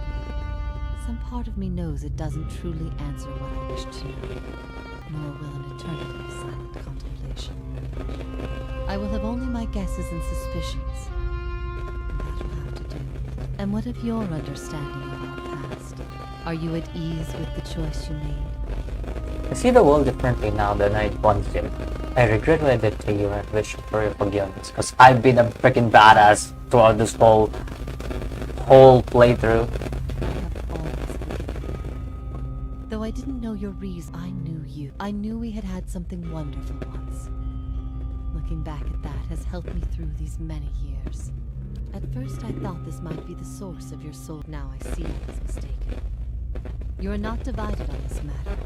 F: some part of me knows it doesn't truly answer what I wish to know, nor will an eternity of silent contemplation. I will have only my guesses and suspicions, and that will have to do. And what of your understanding of our past? Are you at ease with the choice you made?
A: I see the world differently now than I once did. I regret what I did to you and wish for your forgiveness, because I've been a freaking badass throughout this whole playthrough.
F: I have always forgiven you. Though I didn't know your reason, I knew you. I knew we had had something wonderful once. Looking back at that has helped me through these many years. At first I thought this might be the source of your soul. Now I see I was mistaken. You are not divided on this matter.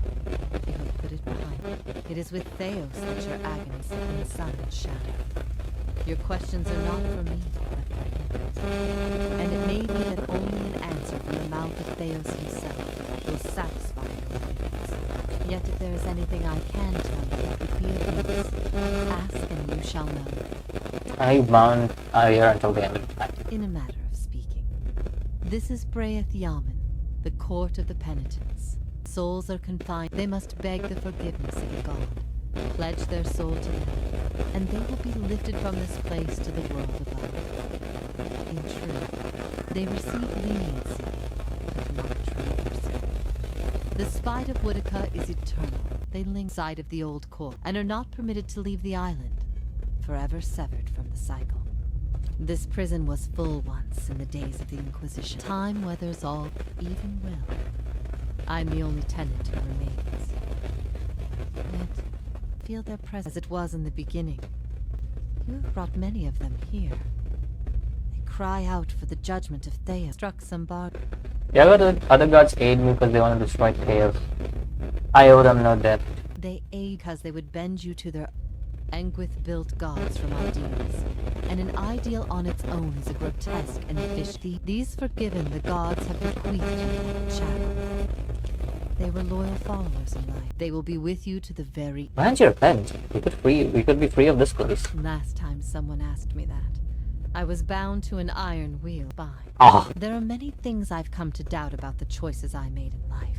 F: You have put it behind you. It is with Theos that your agonies sit in sun and shadow. Your questions are not for me, but for him. And it may be that only an answer from the mouth of Theos himself will satisfy your needs. Yet if there is anything I can tell you, it would be of use. Ask and you shall know.
A: I bound here until the end of the night.
F: In a matter of speaking, this is Braeth Yamen, the court of the penitents. Souls are confined. They must beg the forgiveness of the god, pledge their soul to them, and they will be lifted from this place to the world above. In truth, they receive leniency, but not true mercy. The spite of Woodica is eternal. They linger inside of the old court, and are not permitted to leave the island, forever severed from the cycle. This prison was full once in the days of the Inquisition. Time weathers all, even will. I'm the only tenant who remains. Yet, feel their presence as it was in the beginning. You have brought many of them here. They cry out for the judgment of Theos. Struck some bar.
A: Yeah, but the other gods aid me because they want to destroy Chaos. I owe them no debt.
F: They aid because they would bend you to their Engwith-built gods from ideals, and an ideal on its own is a grotesque and fish. These forgiven the gods have bequeathed you like chattel. They were loyal followers in life. They will be with you to the very.
A: Why don't you repent? We could be free of this place.
F: Last time someone asked me that, I was bound to an iron wheel. Fine.
A: Ah.
F: There are many things I've come to doubt about the choices I made in life.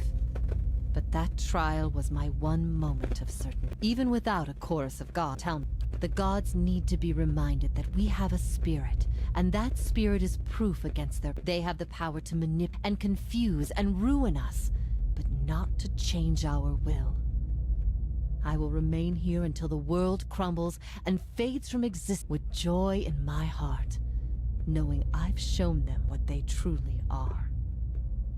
F: But that trial was my one moment of certainty. Even without a chorus of gods, tell me, the gods need to be reminded that we have a spirit, and that spirit is proof against their. They have the power to manipulate and confuse and ruin us, but not to change our will. I will remain here until the world crumbles and fades from existence with joy in my heart, knowing I've shown them what they truly are.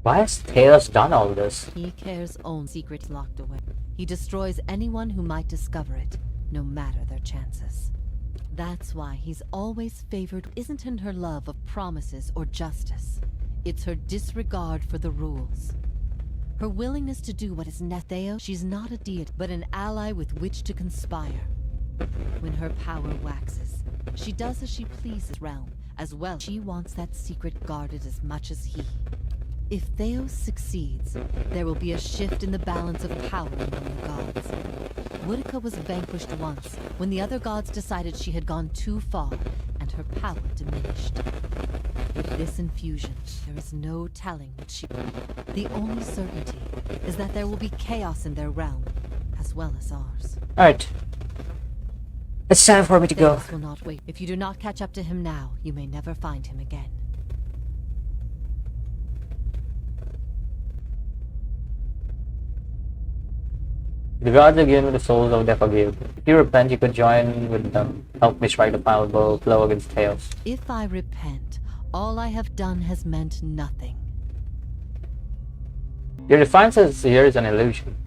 A: Why has Theos done all this?
F: He cares only secrets locked away. He destroys anyone who might discover it, no matter their chances. That's why he's always favored. Isn't in her love of promises or justice. It's her disregard for the rules. Her willingness to do what is necessary. She's not a deity, but an ally with which to conspire. When her power waxes, she does as she pleases realm, as well. She wants that secret guarded as much as he. If Theos succeeds, there will be a shift in the balance of power among the gods. Woodica was vanquished once, when the other gods decided she had gone too far, and her power diminished. With this infusion, there is no telling what she will. The only certainty is that there will be chaos in their realm, as well as ours.
A: Alright. It's time for me to go.
F: Theos will not wait. If you do not catch up to him now, you may never find him again.
A: The gods have given me the souls of their forgive. If you repent, you could join with them. Help me strike the final blow against Theos.
F: If I repent, all I have done has meant nothing.
A: Your defiance here is an illusion.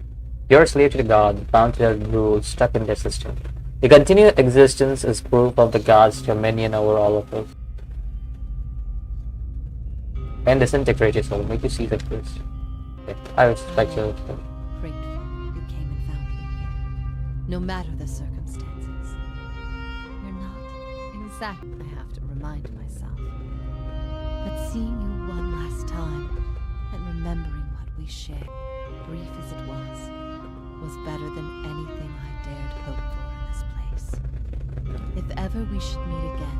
A: You're a slave to the god, bound to their rules, stuck in their system. Your continued existence is proof of the gods' dominion over all of us. And disintegrate your soul, make you see the first. Okay. I respect you.
F: Grateful you came and found me here. No matter the circumstances. You're not exactly, I have to remind myself. But seeing you one last time, and remembering what we shared, brief as it was better than anything I dared hope for in this place. If ever we should meet again,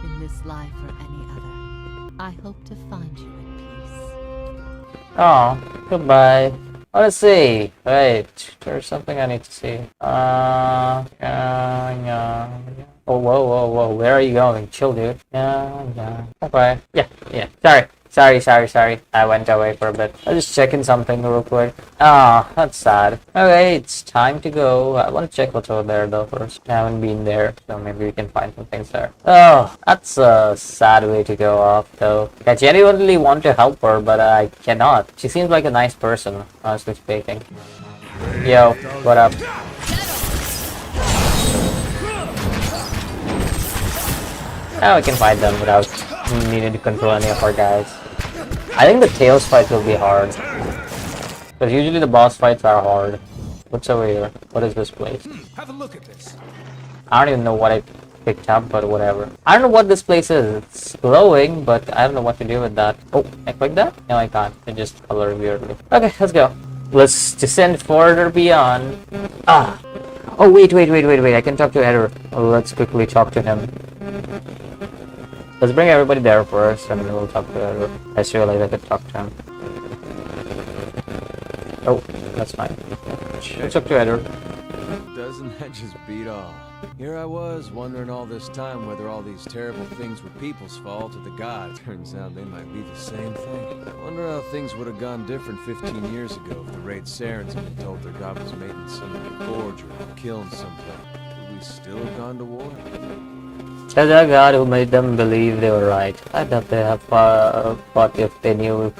F: in this life or any other, I hope to find you at peace.
A: Oh, goodbye. Let's see. Wait, there's something I need to see. Yeah. Oh, whoa. Where are you going? Chill, dude. Yeah. Okay. Yeah. Sorry. I went away for a bit. I was just checking something real quick. Ah, that's sad. Okay, it's time to go. I want to check what's over there though first. I haven't been there, so maybe we can find some things there. Oh, that's a sad way to go off though. I genuinely want to help her, but I cannot. She seems like a nice person, honestly speaking. Yo, what up? Now we can fight them without needing to control any of our guys. I think the Tails fight will be hard. Because usually the boss fights are hard. What's over here? What is this place?
G: Have a look at this.
A: I don't even know what I picked up, but whatever. I don't know what this place is. It's glowing, but I don't know what to do with that. Oh, I click that? No, I can't. It just colored weirdly. Okay, let's go. Let's descend further beyond. Ah. Oh, wait. I can talk to Eder. Let's quickly talk to him. Let's bring everybody there first, and then we'll talk to Eder. I just realized I could talk to him. Oh, that's fine. Let's talk to Eder.
I: Doesn't that just beat all? Here I was, wondering all this time whether all these terrible things were people's fault or the gods. Turns out they might be the same thing. I wonder how things would have gone different 15 years ago if the Raid Sarens had been told their god was made in some forge or killed someplace. Would we still have gone to war?
A: Says a god who made them believe they were right. I doubt they have fought if they knew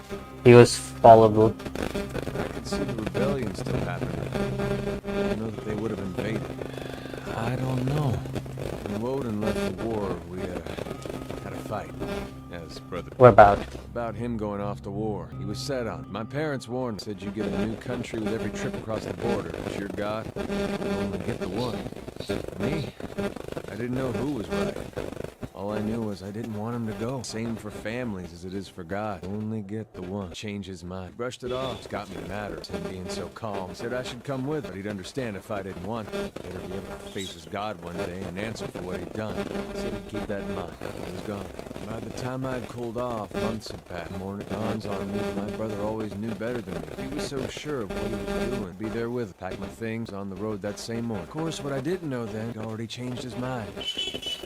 A: he was fallible.
I: I could see the rebellion still happening. I know that they would have invaded. I don't know. When Woden left the war, we had a fight. As brother.
A: What about?
I: About him going off to war. He was set on. My parents warned, said you get a new country with every trip across the border. It's your god. You only get the one. Me? I didn't know who was right. All I knew was I didn't want him to go. Same for families as it is for God. Only get the one. Change his mind. Brushed it off. It's got me mad. Him being so calm. Said I should come with, but he'd understand if I didn't want to. Better be able to face his God one day and answer for what he'd done. Said he'd keep that in mind. He was gone. By the time I'd cooled off, months had passed. Morning dawns on me. My brother always knew better than me. He was so sure of what he was doing. Be there with him. Pack my things on the road that same morning. Of course, what I didn't know then, he'd already changed his mind.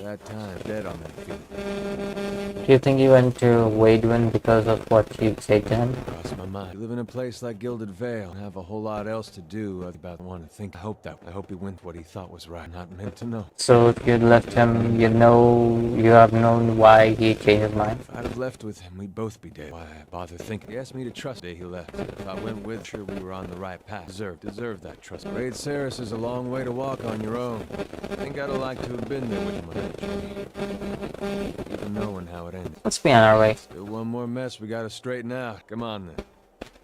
I: That time, dead on that field.
A: Do you think you went to Wadwin because of what you said to him?
I: Crossed my mind. You live in a place like Gilded Vale and have a whole lot else to do about one to think. I hope he went what he thought was right. Not meant to know.
A: So if you'd left him, you have known why he changed his mind?
I: If I'd have left with him, we'd both be dead. Why bother thinking? He asked me to trust the day he left. If I went with, sure we were on the right path. Deserved that trust. Raid Saris is a long way to walk on your own. I think I'd have liked to have been there with him on that journey. Even knowing how it ended.
A: Let's be on our way.
I: Still one more mess we gotta straighten out. Come on then.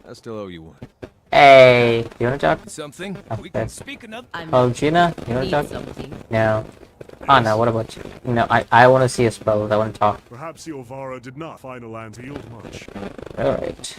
I: I still owe you one.
A: Hey, you wanna talk?
G: Something? We
A: Okay.
G: can speak another.
A: Oh, Gina, you wanna
D: Need
A: talk?
D: something.
A: No. Oh no, what about you? No, I wanna see a spell. I wanna talk.
J: Perhaps the Ovara did not find a land to yield much.
A: Alright.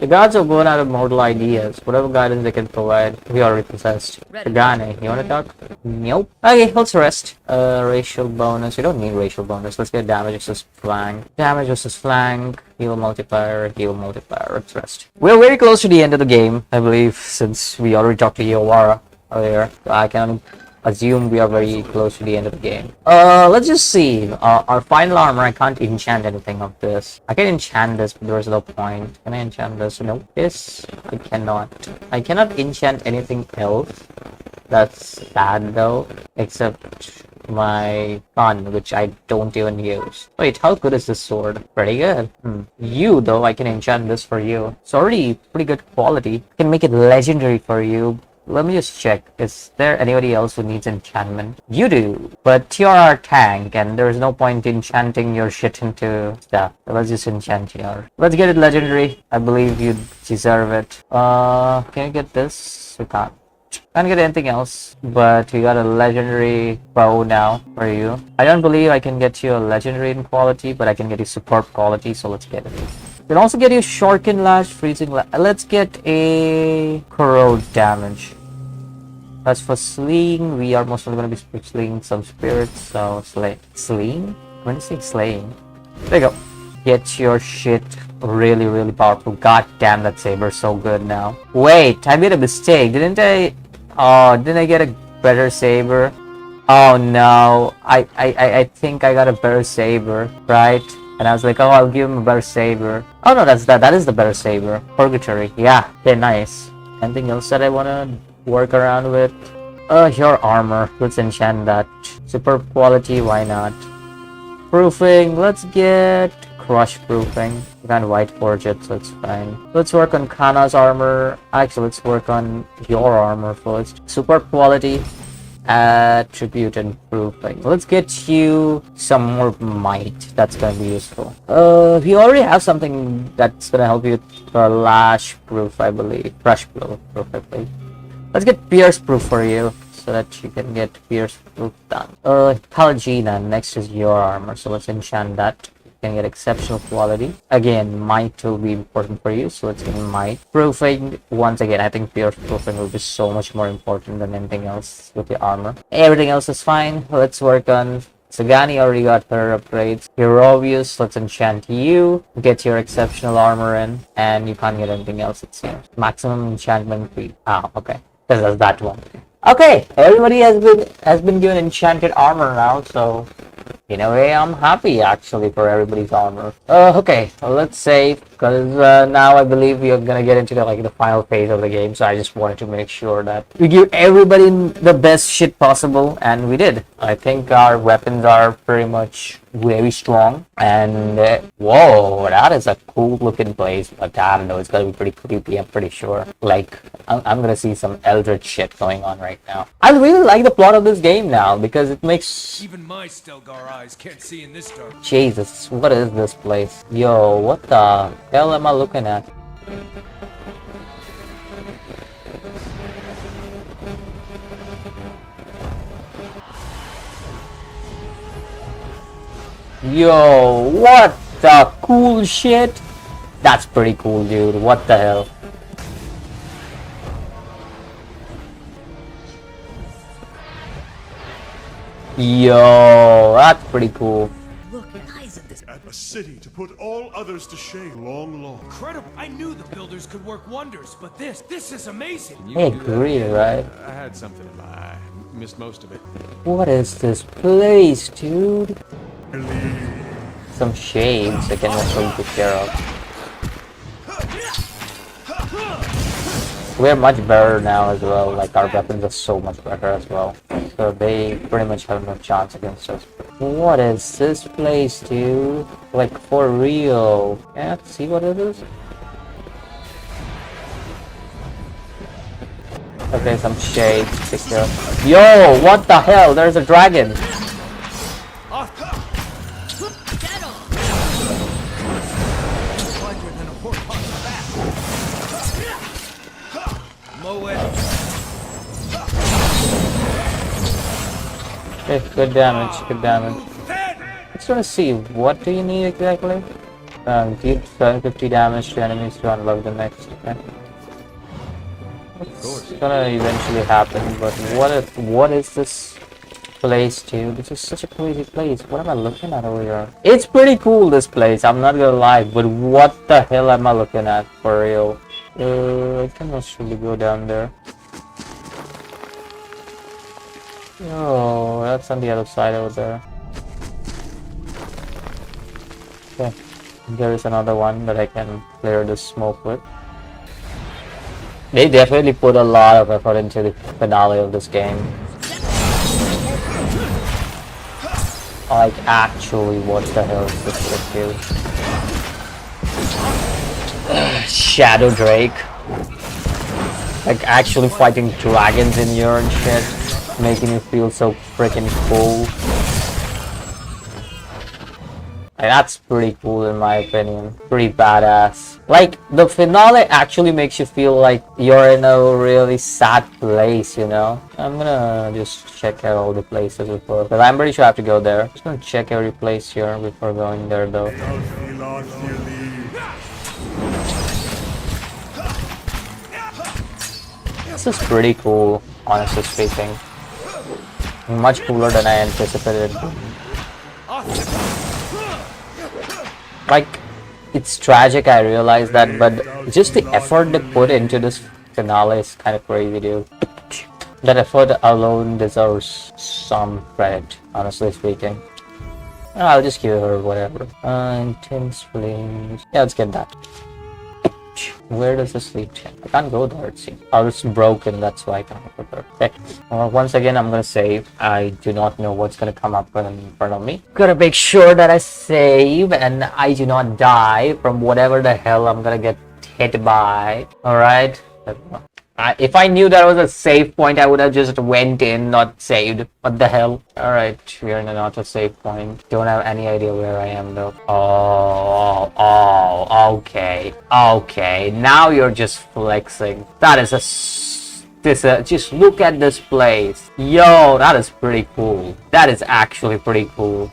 A: The gods are born out of mortal ideas. Whatever guidance they can provide, we already possessed. Sagane, you wanna talk? Nope. Okay, let's rest. Racial bonus. We don't need racial bonus. Let's get damage versus flank. Damage versus flank. Heal multiplier. Let's rest. We're very close to the end of the game, I believe, since we already talked to Yowara earlier. So I can assume we are very close to the end of the game. Let's just see. Our final armor, I can't enchant anything of this. I can enchant this, but there's no point. Can I enchant this? No. This, I cannot. I cannot enchant anything else. That's sad though. Except my gun, which I don't even use. Wait, how good is this sword? Pretty good. You though, I can enchant this for you. It's already pretty good quality. I can make it legendary for you. Let me just check. Is there anybody else who needs enchantment? You do. But you're our tank, and there's no point enchanting your shit into stuff. So let's just enchant your. Let's get it legendary. I believe you deserve it. Can you get this? We can't. Can't get anything else, but we got a legendary bow now for you. I don't believe I can get you a legendary in quality, but I can get you superb quality, so let's get it. We can also get you Shuriken Lash, Freezing Lash. Let's get a corrode damage. As for slaying, we are mostly going to be slaying some spirits, so slaying? When you say slaying? There you go. Get your shit really, really powerful. God damn, that saber's so good now. Wait, I made a mistake, didn't I? Oh, didn't I get a better saber? Oh no, I think I got a better saber, right? And I was like, oh, I'll give him a better saber. Oh no, that is the better saber. Purgatory, yeah, okay, nice. Anything else that I wanna work around with? Your armor, let's enchant that. Superb quality, why not? Proofing, let's get crush proofing. You can't white forge it, so it's fine. Let's work on Kana's armor. Actually, let's work on your armor first. Superb quality, attribute and proofing. Let's get you some more might. That's gonna be useful. We already have something that's gonna help you with lash proof, I believe. Crush proof, I believe. Let's get pierce proof for you, so that you can get pierce proof done. Palgina, next is your armor, so let's enchant that. You can get exceptional quality. Again, might will be important for you, so let's get might. Proofing, once again, I think pierce proofing will be so much more important than anything else with the armor. Everything else is fine. Let's work on Sagani, already got her upgrades. Herovius, let's enchant you. Get your exceptional armor in, and you can't get anything else, it seems. Maximum enchantment speed. Ah, okay. Because that's that one. Okay, everybody has been given enchanted armor now, so in a way I'm happy actually for everybody's armor. Okay, let's save, because now I believe we are gonna get into the final phase of the game, so I just wanted to make sure that we give everybody the best shit possible, and we did. I think our weapons are pretty much very strong, and whoa, that is a cool looking place, but I don't know, it's gonna be pretty creepy, I'm pretty sure. Like, I'm gonna see some eldritch shit going on right now. I really like the plot of this game now, because it makes...
G: Even my Stelgar eyes can't see in this dark.
A: Jesus, what is this place? Yo, what the hell am I looking at? Yo, what the cool shit? That's pretty cool, dude. What the hell? Yo, that's pretty cool.
J: Look, eyes at this. At a city to put all others to shame. Long.
G: Incredible! I knew the builders could work wonders, but this is amazing.
A: I agree, right?
I: I had something. I missed most of it.
A: What is this place, dude? Some shades I can also take care of. We're much better now as well, like our weapons are so much better as well. So they pretty much have no chance against us. What is this place, dude? Like for real. Yeah, see what it is? Okay, some shades, take care of. Yo, what the hell? There's a dragon! Okay, good damage, good damage. Just want to see, what do you need exactly? Deal 750 damage to enemies to unlock the next, okay? It's gonna eventually happen, but what is this place, dude? This is such a crazy place. What am I looking at over here? It's pretty cool, this place, I'm not gonna lie, but what the hell am I looking at, for real? I can actually go down there. Oh, that's on the other side over there. Okay, there is another one that I can clear the smoke with. They definitely put a lot of effort into the finale of this game. Like, actually, what the hell is this shit, dude? Shadow Drake. Like, actually fighting dragons in here and shit. Making you feel so freaking cool. Like, that's pretty cool in my opinion. Pretty badass. Like, the finale actually makes you feel like you're in a really sad place, you know? I'm gonna just check out all the places before, because I'm pretty sure I have to go there. Just gonna check every place here before going there though. This is pretty cool. honestly speaking. Much cooler than I anticipated. Like, it's tragic, I realize that, but just the effort they put into this finale is kind of crazy, dude. That effort alone deserves some credit, honestly speaking. I'll just give her whatever. Intense flames. Yeah, let's get that. Where does this lead to? I can't go there, it seems. Oh, it's broken, that's why I can't go there. Okay. Once again, I'm gonna save. I do not know what's gonna come up in front of me. Gotta make sure that I save and I do not die from whatever the hell I'm gonna get hit by. Alright? If I knew that was a save point, I would have just went in, not saved. What the hell? Alright, we're in an auto-save point. Don't have any idea where I am though. Okay. Okay, now you're just flexing. That is just look at this place. Yo, that is pretty cool. That is actually pretty cool.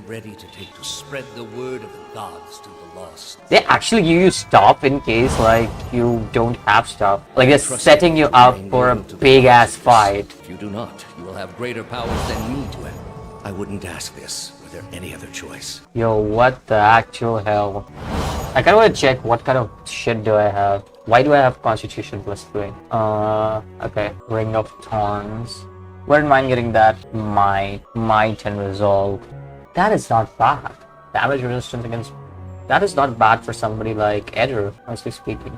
H: Ready to spread the word of the gods to the lost.
A: They actually give you stuff in case like you don't have stuff. Like they're setting you up for a big ass fight.
H: If you do not, you will have greater powers than me to have. I wouldn't ask this were there any other choice.
A: Yo, what the actual hell? I kinda wanna check what kind of shit do I have. Why do I have Constitution +3? Okay. Ring of Thorns. Wouldn't mind getting that. Might and Resolve. That is not bad. Damage resistance against... That is not bad for somebody like Edgar, honestly speaking.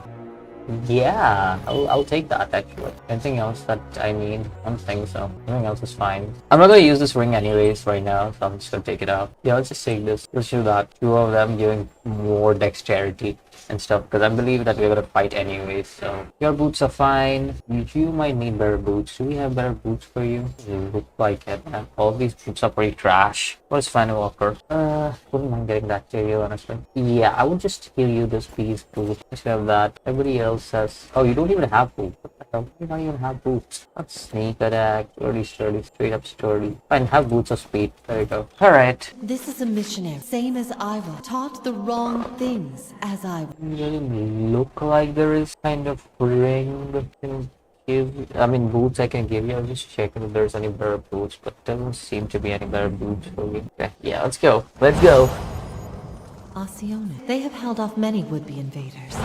A: Yeah, I'll take that actually. Anything else that I need? I don't think so. Anything else is fine. I'm not gonna use this ring anyways right now, so I'm just gonna take it out. Yeah, let's just take this. Let's do that. Two of them giving more dexterity and stuff, because I believe that we're gonna fight anyways, so... Your boots are fine. You might need better boots. Do we have better boots for you? You look like it, man. All of these boots are pretty trash. What is Final Walker? Wouldn't mind getting that to you, honestly. Yeah, I would just give you this piece boot. Just have that. Everybody else says... Oh, you don't even have boots. What the hell? You don't even have boots. That's sneak attack, sturdy, straight up sturdy. Fine, have boots of speed. There you go. Alright.
F: This is a missionary, same as I was. Taught the wrong things as I was.
A: Doesn't look like there is kind of ring that can give... I mean, boots I can give you. I'll just check if there's any better boots, but there doesn't seem to be any better boots for you. Okay, yeah, let's go. Let's go.
F: Alcyone. They have held off many would-be invaders.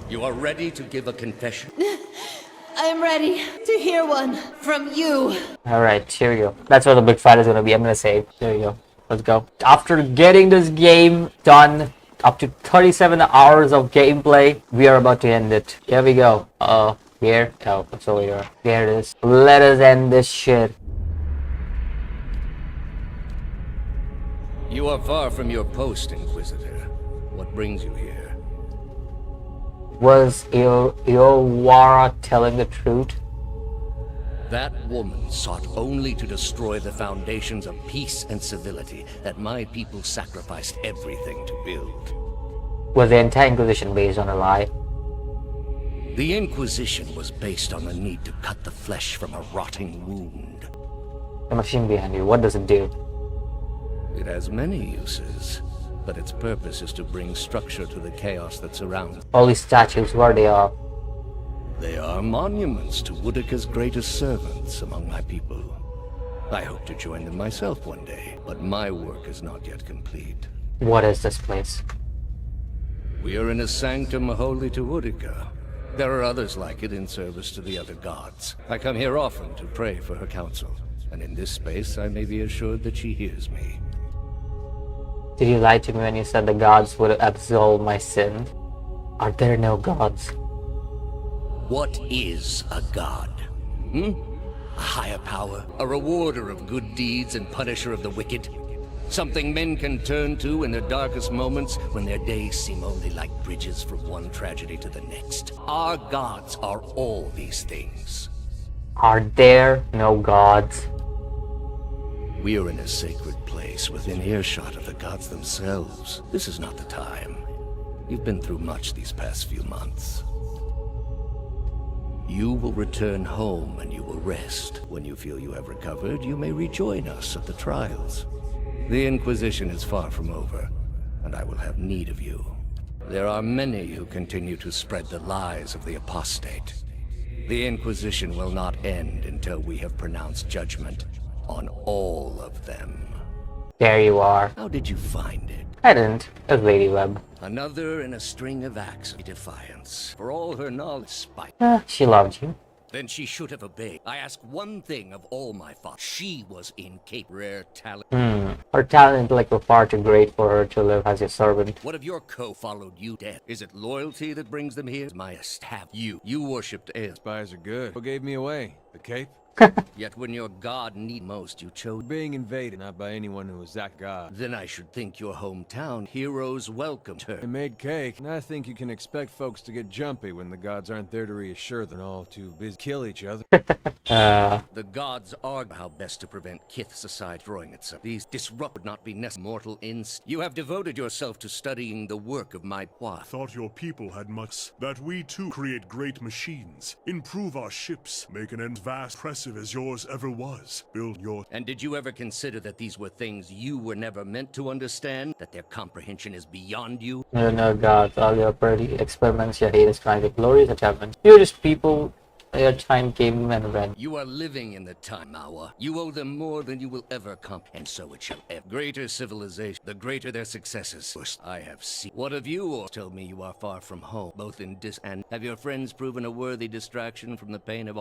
H: You are ready to give a confession?
F: I am ready to hear one from you.
A: Alright, here you go. That's where the big fight is gonna be. I'm gonna save. There you go. Let's go. After getting this game done, up to 37 hours of gameplay, we are about to end it. Here we go. Here? Oh, it's over here. There it is. Let us end this shit.
H: You are far from your post, Inquisitor. What brings you here?
A: Was Iowara telling the truth?
H: That woman sought only to destroy the foundations of peace and civility that my people sacrificed everything to build.
A: Was the entire Inquisition based on a lie?
H: The Inquisition was based on the need to cut the flesh from a rotting wound.
A: The machine behind you, what does it do?
H: It has many uses, but its purpose is to bring structure to the chaos that surrounds.
A: All these statues, where they are?
H: They are monuments to Woodica's greatest servants among my people. I hope to join them myself one day, but my work is not yet complete.
A: What is this place?
H: We are in a sanctum holy to Woodica. There are others like it in service to the other gods. I come here often to pray for her counsel, and in this space I may be assured that she hears me.
A: Did you lie to me when you said the gods would absolve my sin? Are there no gods?
H: What is a god? A higher power? A rewarder of good deeds and punisher of the wicked? Something men can turn to in their darkest moments when their days seem only like bridges from one tragedy to the next. Our gods are all these things.
A: Are there no gods?
H: We are in a sacred place within earshot of the gods themselves. This is not the time. You've been through much these past few months. You will return home and you will rest. When you feel you have recovered, you may rejoin us at the trials. The Inquisition is far from over, and I will have need of you. There are many who continue to spread the lies of the apostate. The Inquisition will not end until we have pronounced judgment on all of them.
A: There you are.
H: How did you find it?
A: I didn't. It was Ladyweb.
H: Another in a string of acts of defiance. For all her knowledge, spite.
A: She loved you.
H: Then she should have obeyed. I ask one thing of all my fathers. She was incapable. Rare talent.
A: Her talent and intellect were far too great for her to live as your servant.
H: What if your followed you dead? Is it loyalty that brings them here? My have you. You worshipped Aes.
I: Spies are good. Who gave me away? The cape?
H: Yet when your god need most, you chose
I: being invaded, not by anyone who was that god.
H: Then I should think your hometown heroes welcomed her.
I: They made cake, and I think you can expect folks to get jumpy when the gods aren't there to reassure them, all too busy to kill each other.
H: The gods are how best to prevent Kith society throwing itself. These disrupt would not be mortal instinct. You have devoted yourself to studying the work of my qua.
J: Thought your people had much that we too create great machines, improve our ships, make an end vast press as yours ever was. Build your...
H: And did you ever consider that these were things you were never meant to understand? That their comprehension is beyond you?
A: No, gods, all your pretty experiments, your hate is trying to glorious achievements. You're just people, your time came and went.
H: You are living in the time, Mawa. You owe them more than you will ever comprehend, and so it shall ever. Greater civilization, the greater their successes. I have seen. What of you all? Tell me you are far from home, both in and have your friends proven a worthy distraction from the pain of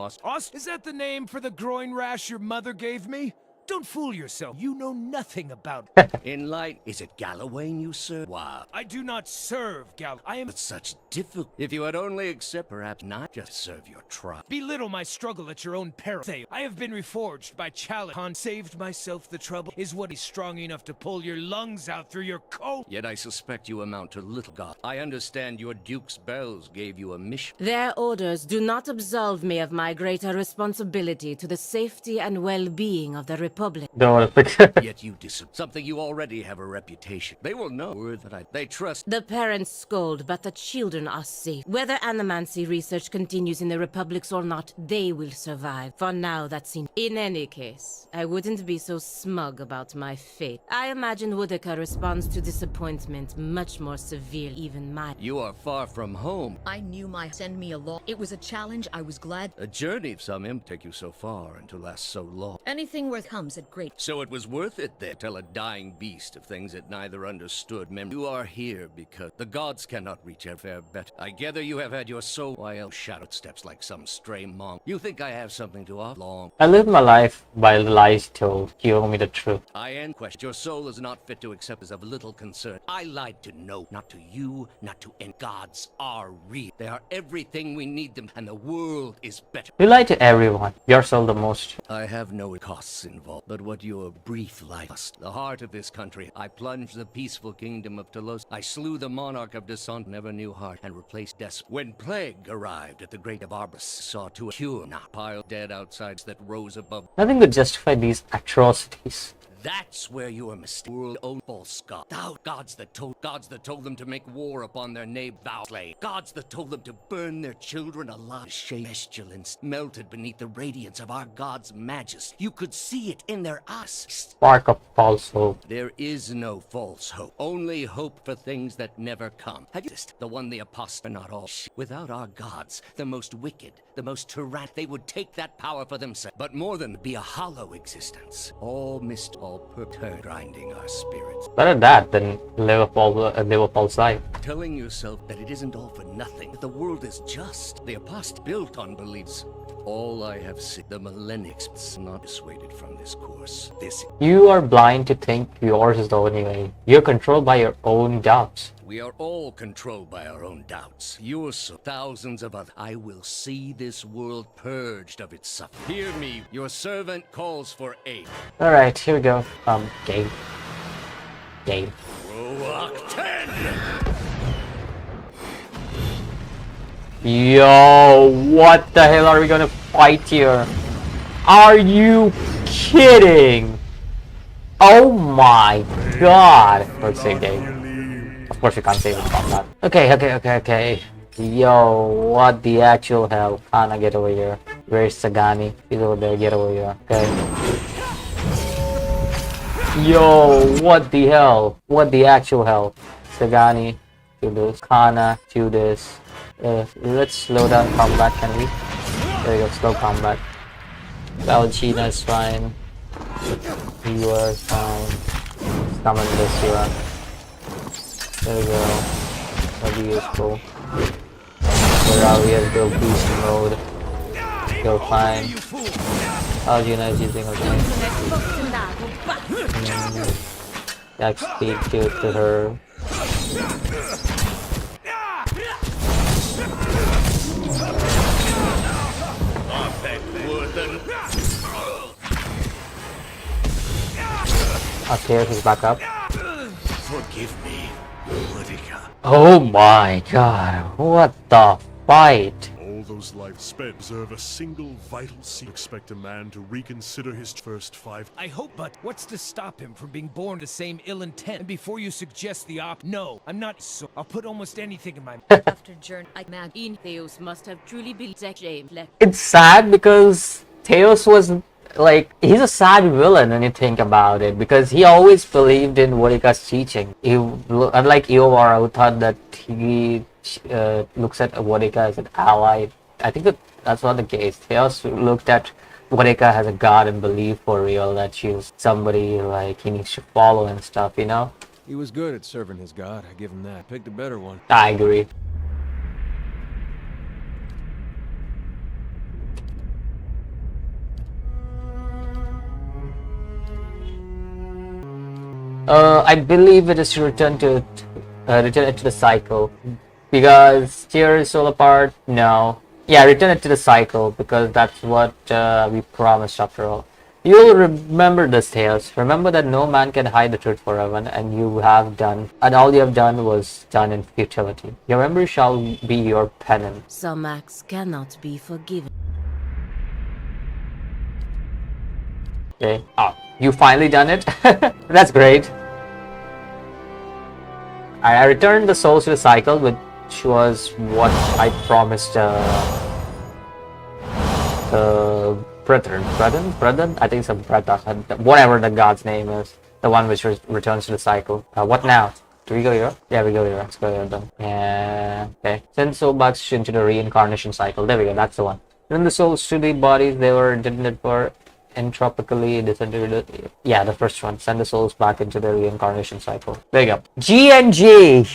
G: Is that the name for the groin rash your mother gave me? Don't fool yourself. You know nothing about
H: In light, is it Gallowayne you serve? Wow.
G: I do not serve Gal. I am
H: Such difficult. If you had only accept, perhaps not just serve your tribe.
G: belittle my struggle at your own peril. Say, I have been reforged by challenge. Saved myself the trouble. Is what is strong enough to pull your lungs out through your coat.
H: Yet I suspect you amount to little god. I understand your duke's bells gave you a mission.
K: Their orders do not absolve me of my greater responsibility to the safety and well-being of the Republic.
A: Don't want to pick.
H: Yet you something you already have a reputation. They will know that they trust.
K: The parents scold, but the children are safe. Whether animancy research continues in the Republics or not, they will survive. For now, that's seen. In any case, I wouldn't be so smug about my fate. I imagine Woodica responds to disappointment much more severe, even mine.
H: You are far from home.
D: I knew my send me along. It was a challenge. I was glad.
H: A journey of some take you so far and to last so long.
D: Anything worth comes at great.
H: So it was worth it then. Tell a dying beast of things it neither understood. You are here because the gods cannot reach a fair bet. I gather you have had your soul while shadowed steps like some stray monk. You think I have something to offer? Long.
A: I live my life by the lies told. You owe me the truth.
H: I am question. Your soul is not fit to accept is of little concern. I lied to no, not to you, not to any. Gods are real. They are everything we need them, and the world is better.
A: You lie to everyone. Your soul the most.
H: I have no costs involved, but what your brief life cost. The heart of this country. I plunged the peaceful kingdom of Telos. I slew the monarch of Descent, never knew heart, and replaced death. When plague arrived at the great of Arbus, saw to a cure, not pile dead outsides that rose above.
A: Nothing could justify these atrocities.
H: That's where you are mistaken. World own false god. Thou gods that told them to make war upon their neighbor vow slay. Gods that told them to burn their children alive. Shame pestilence melted beneath the radiance of our god's majesty. You could see it in their eyes.
A: Spark of false hope.
H: There is no false hope. Only hope for things that never come. Have you noticed? The one the apostles are not all. Without our gods, the most wicked, the most tyrannic, they would take that power for themselves. But more than be a hollow existence. All mist, all purpose, grinding our spirits.
A: Better that than live a false life.
H: Telling yourself that it isn't all for nothing, that the world is just. The apostle built on beliefs. All I have seen, the millennials not dissuaded from this course.
A: You are blind to think yours is the only way. You're controlled by your own doubts.
H: We are all controlled by our own doubts. Yours, so thousands of others. I will see this world purged of its suffering. Hear me, your servant calls for aid.
A: Alright, here we go. Game.
H: Roach 10!
A: Yo, what the hell are we gonna fight here? Are you kidding? Oh my god. Let's save game. Of course we can't save it from that. Okay. Yo, what the actual hell? Kana, get over here. Where's Sagani? He's over there, get over here. Okay. Yo, what the hell? What the actual hell? Sagani, do this. Kana, do this. Let's slow down combat, can we? There you go, slow combat. Valchina is fine. You are fine. Summon this Sura. There we go. That'll be useful. Moralia go beast mode. Go fine. Valchina is using Jack speed kill to her. Chaos is back up.
B: Forgive me, Boudica.
A: Oh my god, what the fight?
J: All those lives spent deserve a single vital seed. Expect a man to reconsider his first 5.
G: I hope, but what's to stop him from being born the same ill intent? And before you suggest the no, I'm not so. I'll put almost anything in my.
D: After journey, I imagine
K: Theos must have truly been James.
A: It's sad because Theos was like, he's a sad villain when you think about it, because he always believed in Boudica's teaching. He, unlike Eowar, who thought that he looks at Boudica as an ally. I think that's not the case. Theos looked at Boudica as a god and believed for real that she's somebody like he needs to follow and stuff, you know?
I: He was good at serving his god, I give him that. Picked a better one.
A: I agree. I believe it is return to the cycle, because tear is all apart. No, yeah, return it to the cycle, because that's what we promised after all. You'll remember this, Theos. Remember that no man can hide the truth forever, and you have done, and all you have done was done in futility. Your memory shall be your penance.
K: Some acts cannot be forgiven.
A: Okay. Oh, you finally done it? That's great. I returned the souls to the cycle, which was what I promised Brethren? I think it's a Bretta, whatever the god's name is. The one which returns to the cycle. What now? Do we go here? Yeah, we go here. Let's go here then. Yeah, okay. Send soul back into the reincarnation cycle. There we go, that's the one. Then the souls to the bodies they were intended for. Entropically disintegrated. Yeah, the first one. Send the souls back into the reincarnation cycle. There you go. GNG!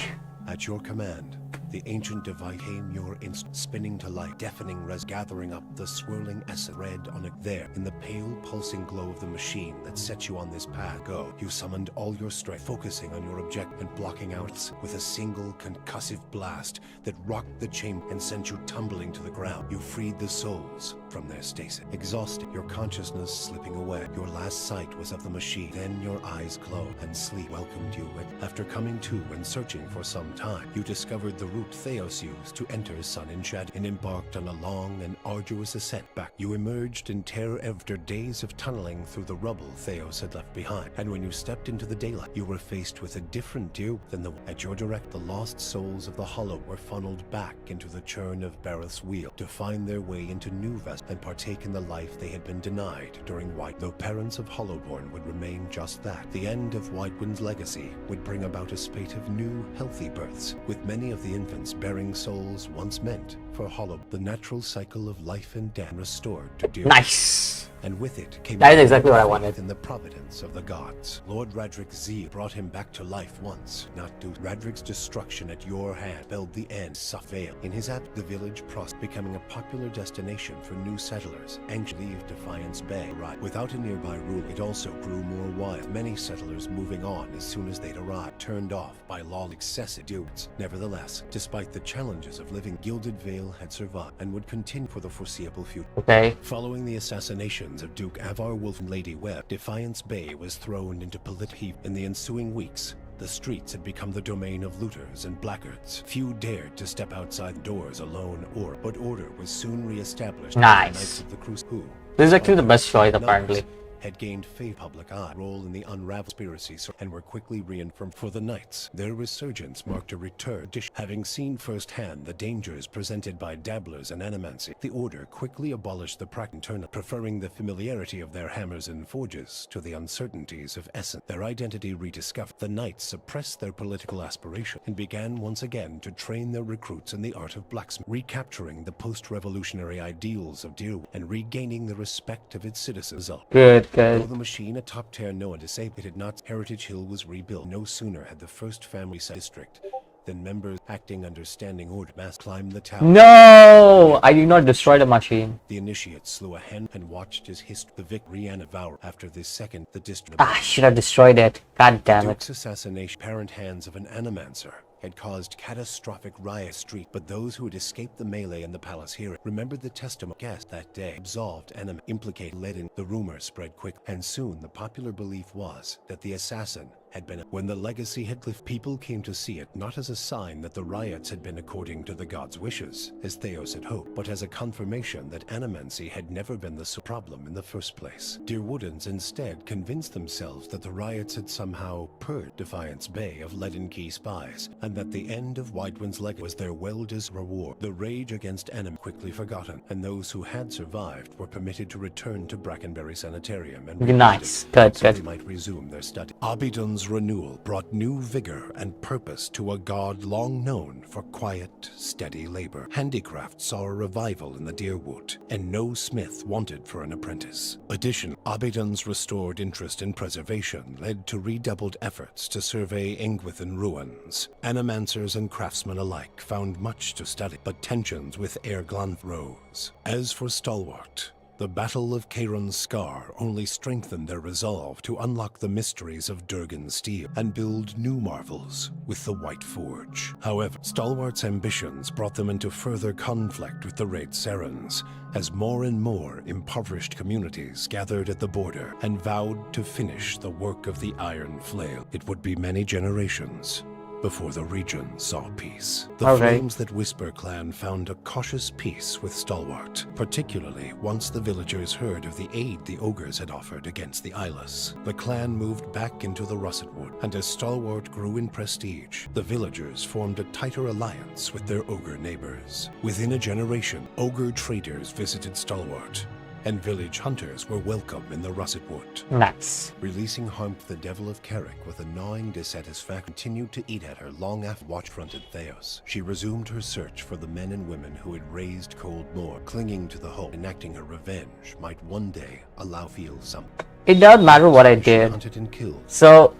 L: At your command, the ancient device came your instant, spinning to life, deafening gathering up the swirling essence red on it. There, in the pale, pulsing glow of the machine that set you on this path, go. You summoned all your strength, focusing on your objective and blocking out with a single concussive blast that rocked the chamber and sent you tumbling to the ground. You freed the souls from their stasis. Exhausted, your consciousness slipping away. Your last sight was of the machine. Then your eyes closed and sleep welcomed you. After coming to and searching for some time, you discovered the route Theos used to enter Sun in Shadow and embarked on a long and arduous ascent back. You emerged in terror after days of tunneling through the rubble Theos had left behind. And when you stepped into the daylight, you were faced with a different view than the one. At your direct, the lost souls of the Hollow were funneled back into the churn of Bareth's wheel to find their way into new vessels and partake in the life they had been denied during White. Though parents of Hollowborn would remain just that, the end of Whitewind's legacy would bring about a spate of new, healthy births, with many of the infants bearing souls once meant for Hollow. The natural cycle of life and death restored to dear.
A: Nice!
L: And with it came
A: that is exactly what I wanted.
L: In the providence of the gods. Lord Radric's zeal brought him back to life once, not to. Radric's destruction at your hand spelled the end. Suffail. In his act, the village prospered, becoming a popular destination for new settlers, anxious to leave Defiance Bay. Right. Without a nearby ruler, it also grew more wild. Many settlers moving on as soon as they'd arrived, turned off by law excessive dudes. Nevertheless, despite the challenges of living, Gilded Vale had survived and would continue for the foreseeable future.
A: Okay.
L: Following the assassination of Duke Avar Wolf and Lady Webb, Defiance Bay was thrown into political heat. In the ensuing weeks, the streets had become the domain of looters and blackguards. Few dared to step outside the doors alone, but order was soon re-established.
A: Nice.
L: Knights of the Crusade.
A: This is actually the best choice, apparently.
L: had gained a public eye role in the unraveled conspiracy and were quickly reinformed for the Knights. Their resurgence marked a return. Having seen firsthand the dangers presented by dabblers in animancy, the Order quickly abolished the practice, preferring the familiarity of their hammers and forges to the uncertainties of essence. Their identity rediscovered, the Knights suppressed their political aspiration and began once again to train their recruits in the art of blacksmith, recapturing the post-revolutionary ideals of Deerwood and regaining the respect of its citizens.
A: Good.
L: Though the machine atop Terra Noah disabled, it had not. Heritage Hill was rebuilt. No sooner had the first family district than members acting under standing order mass climbed the tower.
A: No! I did not destroy the machine.
L: The initiate slew a hen and watched his the victory and devour. After this second, the district.
A: I should have destroyed it. God damn
L: The
A: it.
L: Duke's assassination, parent hands of an animancer, had caused catastrophic riot street, but those who had escaped the melee in the palace here remembered the testimony guest that day. Absolved enemy implicated led in. The rumor spread quick, and soon the popular belief was that the assassin had been. When the legacy had lifted, people came to see it not as a sign that the riots had been according to the gods' wishes, as Theos had hoped, but as a confirmation that animancy had never been the problem in the first place. Deerwoodans instead convinced themselves that the riots had somehow purged Defiance Bay of Leaden Key spies, and that the end of Widewind's legacy was their well-deserved reward. The rage against enemy quickly forgotten, and those who had survived were permitted to return to Brackenbury Sanitarium and
A: Nice. Good.
L: they might resume their study. Obsidian's renewal brought new vigor and purpose to a god long known for quiet, steady labor. Handicraft saw a revival in the Deerwood, and no smith wanted for an apprentice. Additionally, Obsidian's restored interest in preservation led to redoubled efforts to survey Engwithan ruins. Animancers and craftsmen alike found much to study, but tensions with Airglanth rose. As for Stalwart, the Battle of Caron's Scar only strengthened their resolve to unlock the mysteries of Durgan's steel and build new marvels with the White Forge. However, Stalwart's ambitions brought them into further conflict with the Raid Serens, as more and more impoverished communities gathered at the border and vowed to finish the work of the Iron Flail. It would be many generations before the region saw peace. The Flames That Whisper clan found a cautious peace with Stalwart, particularly once the villagers heard of the aid the ogres had offered against the Eyeless. The clan moved back into the Russetwood, and as Stalwart grew in prestige, the villagers formed a tighter alliance with their ogre neighbors. Within a generation, ogre traders visited Stalwart, and village hunters were welcome in the Russetwood.
A: Nice.
L: Releasing Harm, the Devil of Carrick with a gnawing dissatisfaction continued to eat at her long after watch-fronted Theos. She resumed her search for the men and women who had raised Cold Moor, clinging to the hope enacting her revenge might one day allow feel something.
A: It doesn't matter what I did.
L: Hunted and killed.
A: So,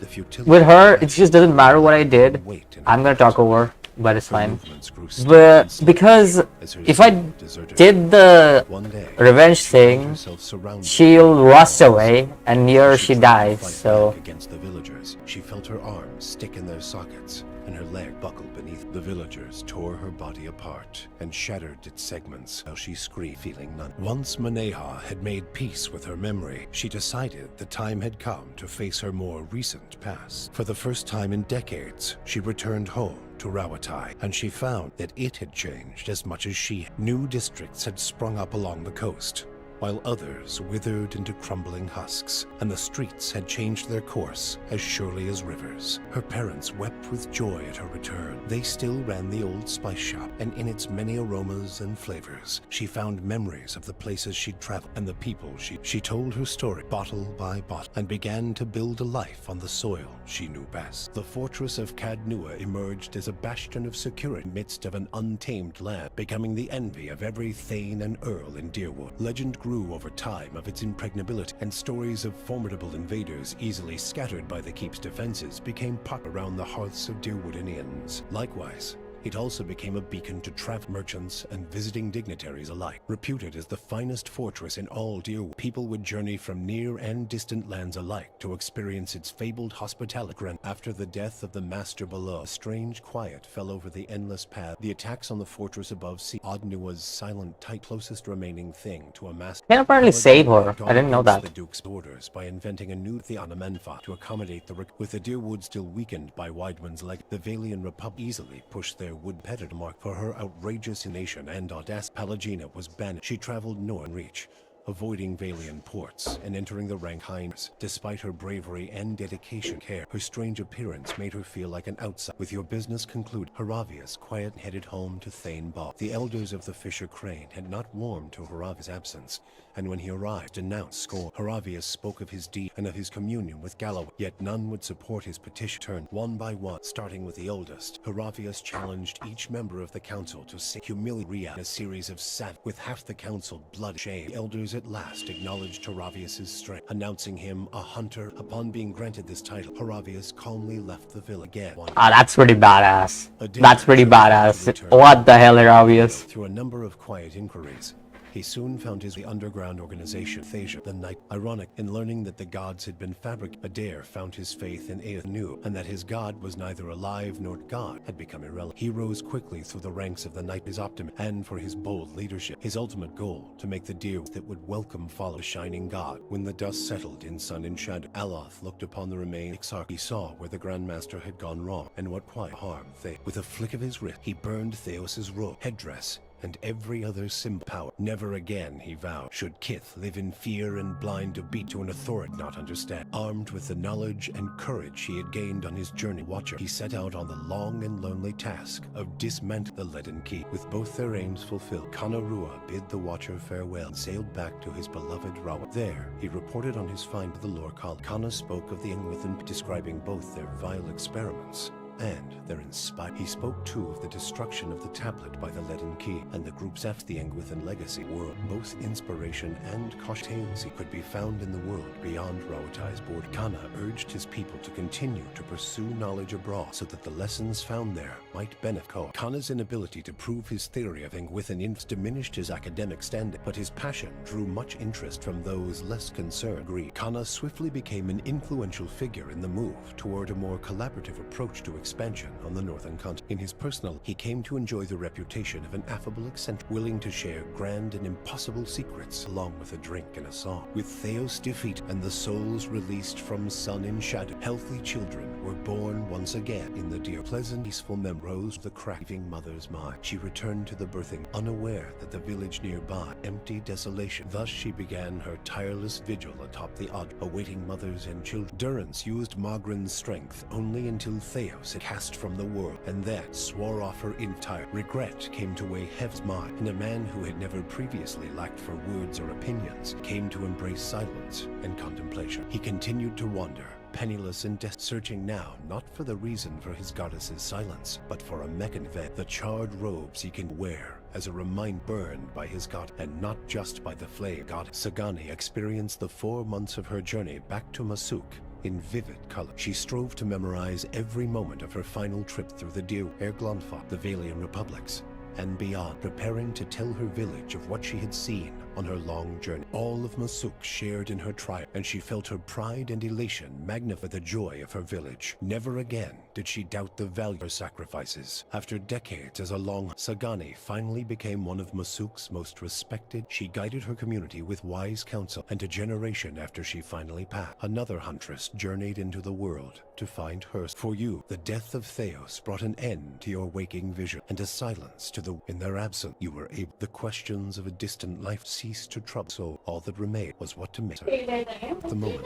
A: with her, it just doesn't matter what I did. I'm gonna talk over, but it's fine. But because if I did the revenge thing, she'll rust away, and here she dies. So
L: against the villagers, she felt her arms stick in their sockets and her leg buckled beneath. The villagers tore her body apart and shattered its segments while she screamed, feeling none. Once Maneha had made peace with her memory, she decided the time had come to face her more recent past. For the first time in decades, she returned home to Rawatai, and she found that it had changed as much as she had. New districts had sprung up along the coast, while others withered into crumbling husks, and the streets had changed their course as surely as rivers. Her parents wept with joy at her return. They still ran the old spice shop, and in its many aromas and flavors, she found memories of the places she'd traveled and the people she told her story bottle by bottle, and began to build a life on the soil she knew best. The fortress of Cadnua emerged as a bastion of security in the midst of an untamed land, becoming the envy of every thane and earl in Deerwood. Legend grew over time of its impregnability, and stories of formidable invaders easily scattered by the keep's defenses became popular around the hearths of Deerwoodinians. Likewise, it also became a beacon to travel merchants and visiting dignitaries alike. Reputed as the finest fortress in all Deerwood, people would journey from near and distant lands alike to experience its fabled hospitality. After the death of the master below, a strange quiet fell over the endless path. The attacks on the fortress above sea, Odnua's silent, tight, closest remaining thing to a master.
A: Can apparently save her. I didn't know that.
L: The Duke's orders by inventing a new Theanamenfa to accommodate with the Deerwood still weakened by Widewind's leg. The Valian Republic easily pushed their would-better mark for her outrageous nation and audacity. Palagina was banished. She traveled north and reach avoiding Valian ports and entering the rank hinders. Despite her bravery and dedication care, her strange appearance made her feel like an outsider. With your business concluded, Haravius quiet headed home to Thane Ball. The elders of the Fisher Crane had not warmed to Haravius' absence, and when he arrived, denounced scorn. Haravius spoke of his deed and of his communion with Galloway, yet none would support his petition. Turned one by one, starting with the oldest. Haravius challenged each member of the council to humiliate a series of with half the council blood shame. The elders at last acknowledged Haravius' strength, announcing him a hunter. Upon being granted this title, Haravius calmly left the village again.
A: That's pretty badass. That's pretty badass. What the hell, Haravius?
L: Through a number of quiet inquiries, he soon found the underground organization Thasia, the Night. Ironic, in learning that the gods had been fabricated, Adair found his faith in Aethnu, and that his god was neither alive nor god had become irrelevant. He rose quickly through the ranks of the Night, his optimism, and for his bold leadership. His ultimate goal, to make the deer that would welcome follow the shining god. When the dust settled in sun and shadow, Aloth looked upon the remaining Exarch. He saw where the Grandmaster had gone wrong, and what quiet harm they. With a flick of his wrist, he burned Theos' robe, headdress, and every other symbol power. Never again, he vowed, should Kith live in fear and blind to beat to an authority not understand. Armed with the knowledge and courage he had gained on his journey, Watcher, he set out on the long and lonely task of dismantling the leaden key. With both their aims fulfilled, Kanarua bid the Watcher farewell and sailed back to his beloved Rawa. There, he reported on his find of the lore column. Kana spoke of the Engwithan, describing both their vile experiments and their inspired. He spoke too of the destruction of the tablet by the leaden key and the group's after the Engwithan legacy world. Both inspiration and caution could be found in the world beyond Rawatai's border. Kana urged his people to continue to pursue knowledge abroad so that the lessons found there might benefit Ko. Kana's inability to prove his theory of Engwithan influence diminished his academic standing, but his passion drew much interest from those less concerned. Kana swiftly became an influential figure in the move toward a more collaborative approach to expansion on the northern continent. In his personal, he came to enjoy the reputation of an affable eccentric, willing to share grand and impossible secrets along with a drink and a song. With Theos defeat and the souls released from sun and shadow, healthy children were born once again in the dear pleasant peaceful memory rose the craving mother's mind. She returned to the birthing, unaware that the village nearby empty desolation. Thus she began her tireless vigil atop the odd, awaiting mothers and children. Durance used Magrin's strength only until Theos had cast from the world, and then swore off her entire. Regret came to weigh Hev's mind, and a man who had never previously lacked for words or opinions came to embrace silence and contemplation. He continued to wander, penniless and searching now not for the reason for his goddess's silence, but for a mechanism. The charred robes he can wear as a reminder burned by his god, and not just by the flame god. Sagani experienced the 4 months of her journey back to Masuk in vivid color. She strove to memorize every moment of her final trip through the Deer, Erglonfa, the Valian Republics, and beyond, preparing to tell her village of what she had seen on her long journey. All of Masuk shared in her triumph, and she felt her pride and elation magnify the joy of her village. Never again did she doubt the value of her sacrifices. After decades as a long, Sagani finally became one of Masuk's most respected. She guided her community with wise counsel, and a generation after she finally passed, another huntress journeyed into the world to find hers. For you, the death of Theos brought an end to your waking vision, and a silence to the. In their absence, you were able. The questions of a distant life ceased to trouble, so all that remained was what to make her. At the moment,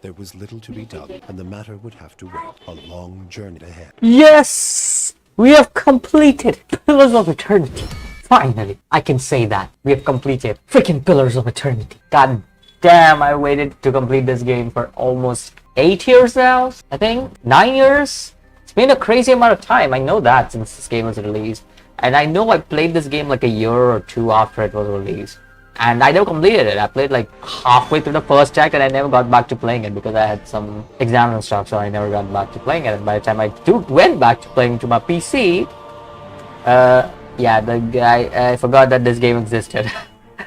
L: there was little to be done, and the matter would have to wait. A long journey ahead.
A: Yes! We have completed Pillars of Eternity. Finally, I can say that. We have completed freaking Pillars of Eternity. God damn, I waited to complete this game for almost 8 years now, I think? 9 years? It's been a crazy amount of time, I know that, since this game was released. And I know I played this game like a year or two after it was released. And I never completed it. I played like halfway through the first act and I never got back to playing it because I had some exams and stuff, so I never got back to playing it. And by the time I went back to playing to my PC, yeah, the guy, I forgot that this game existed.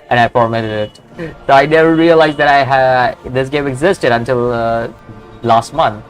A: And I formatted it. So I never realized that this game existed until last month.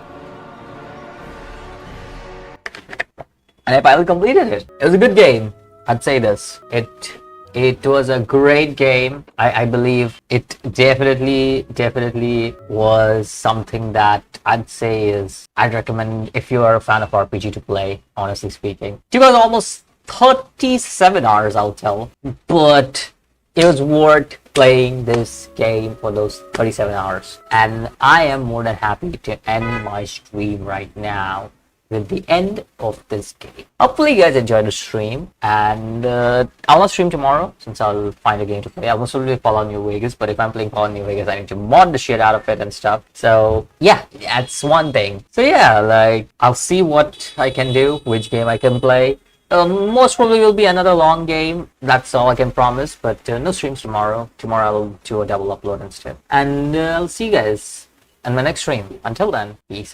A: And I finally completed it. It was a good game. I'd say this. It was a great game. I believe it definitely was something that I'd recommend if you are a fan of RPG to play, honestly speaking. It was almost 37 hours, I'll tell. But it was worth playing this game for those 37 hours. And I am more than happy to end my stream right now with the end of this game. Hopefully you guys enjoyed the stream, and I'll not stream tomorrow since I'll find a game to play. I'll most probably Fallout New Vegas, but if I'm playing Fallout New Vegas, I need to mod the shit out of it and stuff. So yeah, that's one thing. So yeah, like, I'll see what I can do, which game I can play. Most probably will be another long game. That's all I can promise, but no streams tomorrow. Tomorrow I'll do a double upload instead. And I'll see you guys in my next stream. Until then, peace out.